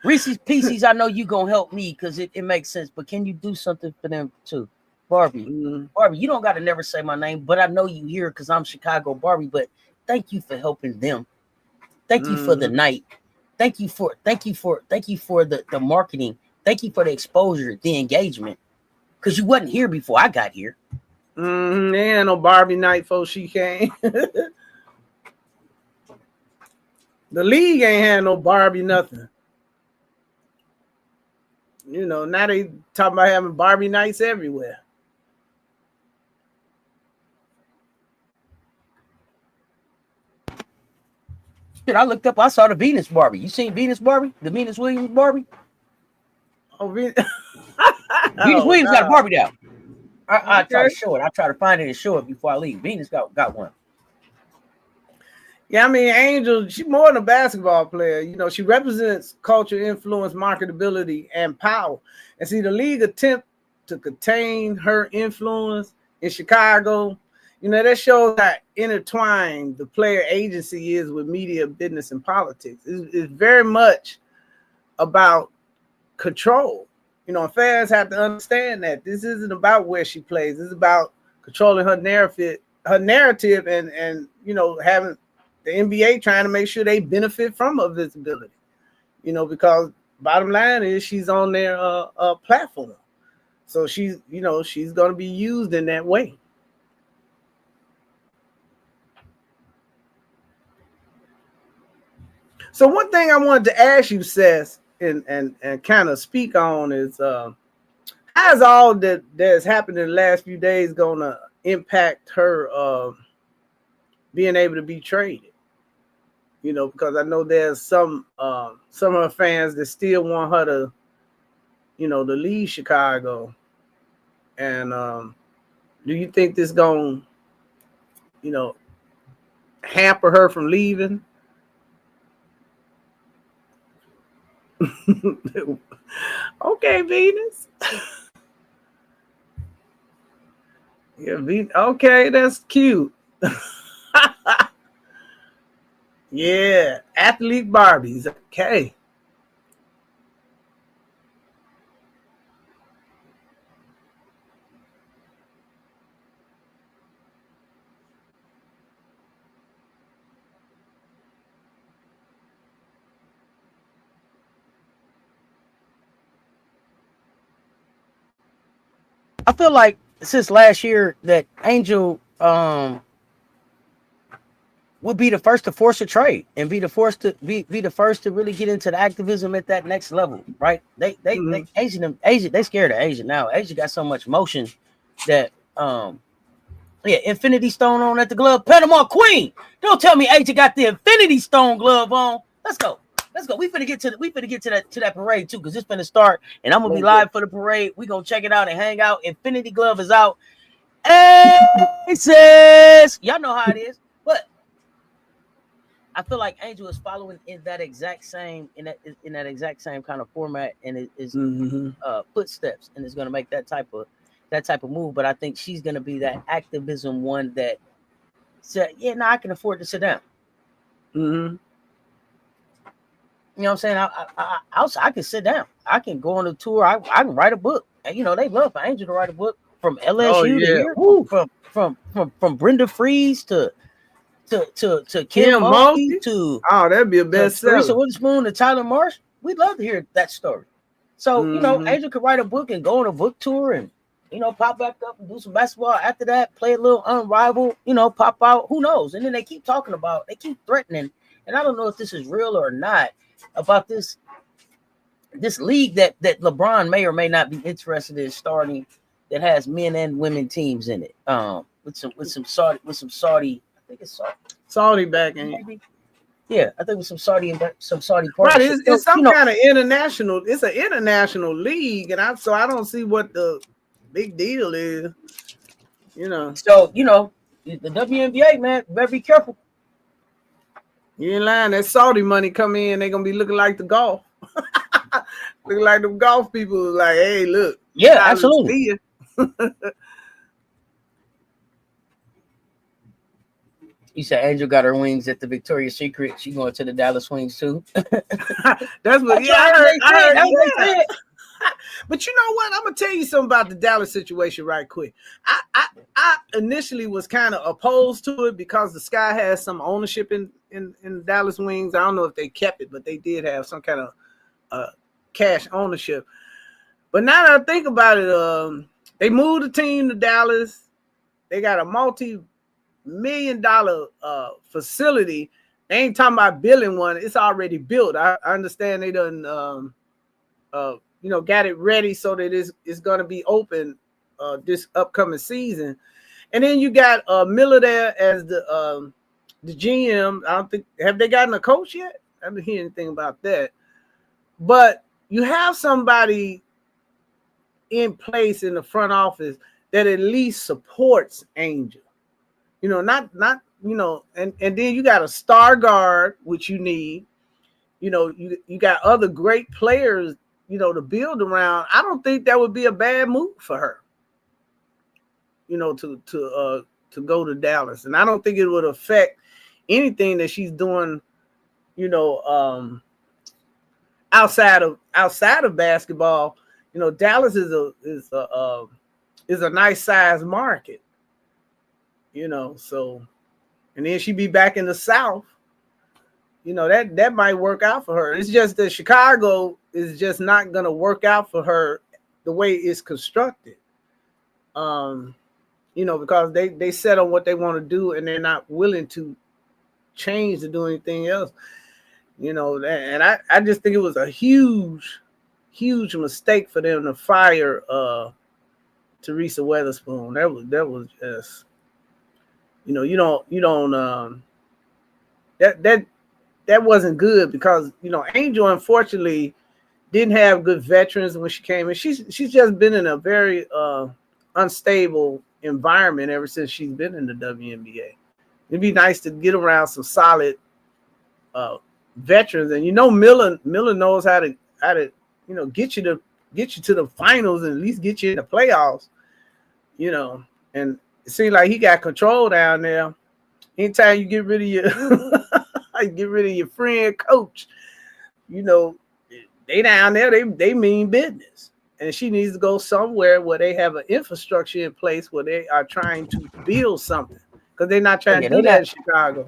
Reese's Pieces, I know you gonna help me because it makes sense, but can you do something for them too? Barbie, Barbie, you don't gotta never say my name, but I know you here because I'm Chicago Barbie. But thank you for helping them. Thank you for the night. Thank you for the marketing. Thank you for the exposure, the engagement. Because you wasn't here before I got here. There ain't no Barbie night before she came. The league ain't had no Barbie nothing. Now they talking about having Barbie nights everywhere. Shit, I looked up, I saw the Venus Barbie. You seen Venus Barbie? The Venus Williams Barbie? Oh, Venus Williams got a Barbie down. I try to show it. I try to find it and show it before I leave. Venus got one. Yeah, I mean, Angel, she's more than a basketball player. She represents culture, influence, marketability, and power. And see, the league attempt to contain her influence in Chicago, that shows how intertwined the player agency is with media, business, and politics. It's very much about control. You know, fans have to understand that this isn't about where she plays. This is about controlling her narrative, and you know, having the NBA trying to make sure they benefit from her visibility. You know, because bottom line is she's on their platform, so she's going to be used in that way. So one thing I wanted to ask you, Cess, and kind of speak on is how's all that has happened in the last few days going to impact her being able to be traded? You know, because I know there's some of her fans that still want her to, you know, to leave Chicago. And do you think this going to, you know, hamper her from leaving? Okay, Venus. Yeah, okay, that's cute. Yeah, athlete Barbies. Okay. I feel like since last year that Angel would be the first to force a trade and be the first to really get into the activism at that next level, right? They Asia they scared of Asia now. Asia got so much motion that Infinity Stone on at the glove. Panama Queen. Don't tell me Asia got the Infinity Stone glove on. Let's go. We finna get to that parade too, because it's finna start, and I'm gonna be live for the parade. We gonna check it out and hang out. Infinity Glove is out. Hey, sis, y'all know how it is, but I feel like Angel is following in that exact same kind of format, and it is footsteps, and is gonna make that type of move. But I think she's gonna be that activism one that said, "Yeah, no, I can afford to sit down." Mm-hmm. You know what I'm saying? I can sit down. I can go on a tour. I can write a book. And you know, they love for Angel to write a book from LSU to here. From Brenda Freeze to Kim Mulkey to that'd be a bestseller. Teresa Witherspoon to Tyler Marsh. We'd love to hear that story. So you know, Angel could write a book and go on a book tour and, you know, pop back up and do some basketball after that, play a little Unrivaled, you know, pop out, who knows? And then they keep talking about, they keep threatening, and I don't know if this is real or not, about this league that LeBron may or may not be interested in starting, that has men and women teams in it. With some Saudi, I think it's Saudi backing. Maybe. Yeah, I think with some Saudi partnership. Right, it's some kind of international. It's an international league, and I don't see what the big deal is. You know. So you know, the WNBA, man, better be careful. You ain't lying. That Saudi money come in, they're gonna be looking like the golf. Looking like the golf people. Like, hey, look. Yeah, absolutely. You said Angel got her wings at the Victoria's Secret. She going to the Dallas Wings too. That's what. I heard. But you know what? I'm gonna tell you something about the Dallas situation right quick. I initially was kind of opposed to it because the Sky has some ownership in Dallas Wings. I don't know if they kept it, but they did have some kind of cash ownership. But now that I think about it, they moved the team to Dallas. They got a multi-million-dollar facility. They ain't talking about building one. It's already built. I understand they done got it ready so that it's going to be open this upcoming season. And then you got Miller there as the GM. I don't think, have they gotten a coach yet? I haven't heard anything about that. But you have somebody in place in the front office that at least supports Angel. You know, not and then you got a star guard, which you need. You know, you got other great players, you know, to build around. I don't think that would be a bad move for her, you know, to go to Dallas. And I don't think it would affect anything that she's doing, you know, outside of basketball, Dallas is a nice size market, so, and then she be back in the South, that might work out for her. It's just that Chicago is just not going to work out for her the way it's constructed. Because they set on what they want to do and they're not willing to change to do anything else. And I just think it was a huge mistake for them to fire Teresa Weatherspoon. That was just, that wasn't good because Angel unfortunately didn't have good veterans when she came in. She's just been in a very unstable environment ever since she's been in the WNBA. It'd be nice to get around some solid veterans, and Miller knows how to get you to the finals and at least get you in the playoffs. And it seems like he got control down there. Anytime you get rid of your friend coach, they down there, they mean business. And she needs to go somewhere where they have an infrastructure in place where they are trying to build something. Because they're not trying to do that in Chicago.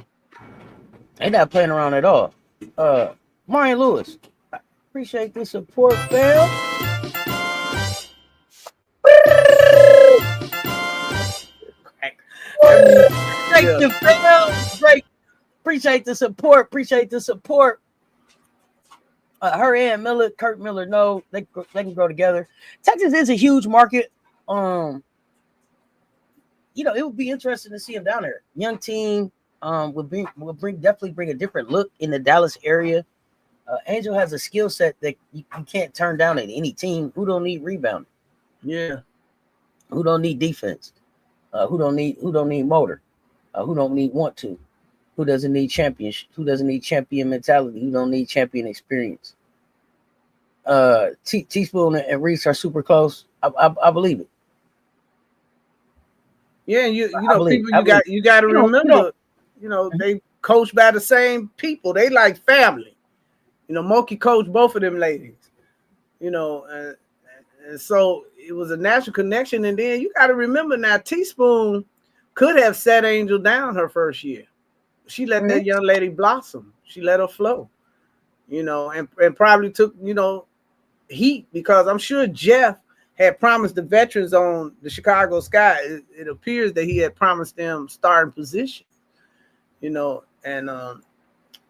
They're not playing around at all. Marion Lewis, I appreciate the support, fam. Great. Appreciate the support. Her and Kurt Miller, no, they can grow together. Texas is a huge market. It would be interesting to see him down there. Young team, will definitely bring a different look in the Dallas area. Angel has a skill set that you can't turn down at any team who don't need rebounding. Yeah. Who don't need defense. Who don't need motor. Who don't need want to. Who doesn't need championship? Who doesn't need champion mentality? Who don't need champion experience? Teaspoon and Reese are super close. I believe it. Yeah, you got to remember, they coach by the same people. They like family. Moki coached both of them ladies. And so it was a natural connection. And then you got to remember now, Teaspoon could have set Angel down her first year. She let that young lady blossom. She let her flow, and probably took, heat because I'm sure Jeff had promised the veterans on the Chicago Sky. It appears that he had promised them starting position, and that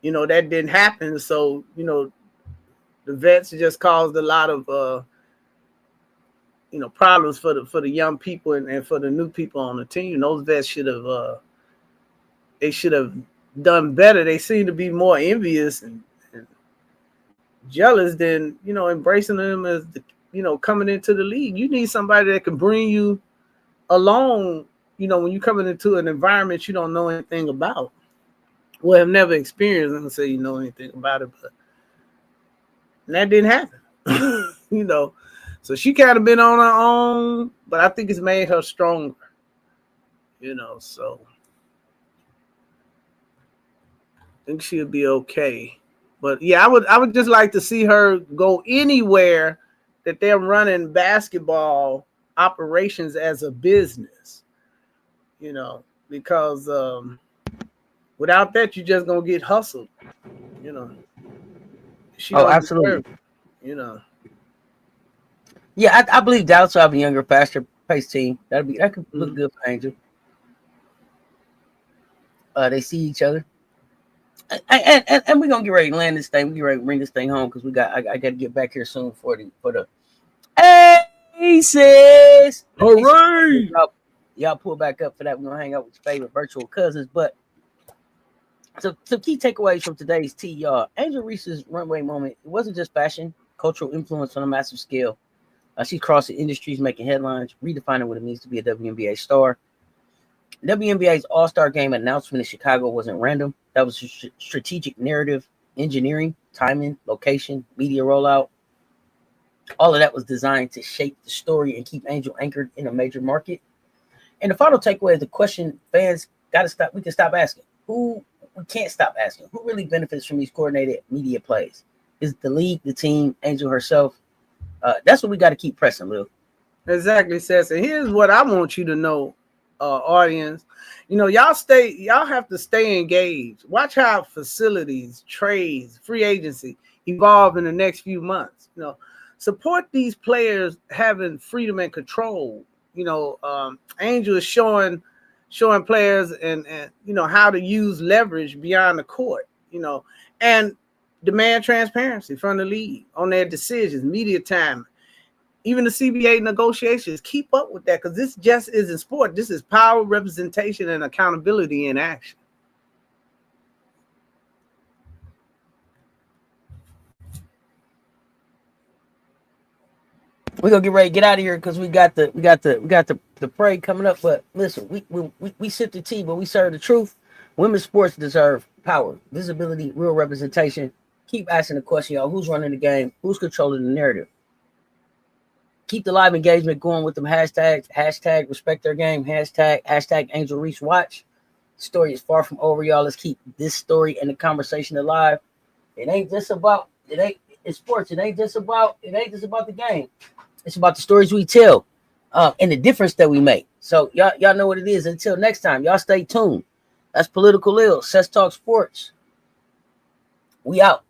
didn't happen. So, the vets just caused a lot of, problems for the young people and for the new people on the team. Those vets should have done better. They seem to be more envious and jealous than, embracing them as coming into the league. You need somebody that can bring you along, when you're coming into an environment you don't know anything about. Well, have never experienced. I'm gonna say anything about it, but that didn't happen. So she kind of been on her own, but I think it's made her stronger. So I think she'll be okay. But yeah, I would just like to see her go anywhere that they're running basketball operations as a business, because without that, you're just gonna get hustled, Absolutely. Yeah, I believe Dallas will have a younger, faster paced team. That could look good for Angel. They see each other. And we're gonna get ready to land this thing. We get ready to bring this thing home because I got to get back here soon for the Hey sis. Hooray! Y'all pull back up for that. We're gonna hang out with your favorite virtual cousins. But so key takeaways from today's tea, y'all. Angel Reese's runway moment, it wasn't just fashion, cultural influence on a massive scale. She's crossing industries, making headlines, redefining what it means to be a WNBA star. WNBA's All-Star Game announcement in Chicago wasn't random. That was strategic narrative, engineering, timing, location, media rollout. All of that was designed to shape the story and keep Angel anchored in a major market. And the final takeaway is the question fans got to stop. We can stop asking. We can't stop asking. Who really benefits from these coordinated media plays? Is the league, the team, Angel herself. That's what we got to keep pressing, Lil. Exactly, Cess. And here's what I want you to know, audience. Y'all have to stay engaged. Watch how facilities, trades, free agency evolve in the next few months. Support these players having freedom and control. Angel is showing players and how to use leverage beyond the court. And demand transparency from the league on their decisions, media time, even the CBA negotiations. Keep up with that, because this just isn't sport. This is power, representation, and accountability in action. We're gonna get ready to get out of here because we got the parade coming up. But listen, we sip the tea, but we serve the truth. Women's sports deserve power, visibility, real representation. Keep asking the question, y'all. Who's running the game? Who's controlling the narrative? Keep the live engagement going with them hashtags. Hashtag respect their game. Hashtag Angel Reese watch. The story is far from over, y'all. Let's keep this story and the conversation alive. It ain't just about it's sports. It ain't just about the game. It's about the stories we tell, and the difference that we make. So y'all know what it is. Until next time, y'all stay tuned. That's Political Lil, Cess Talk Sports. We out.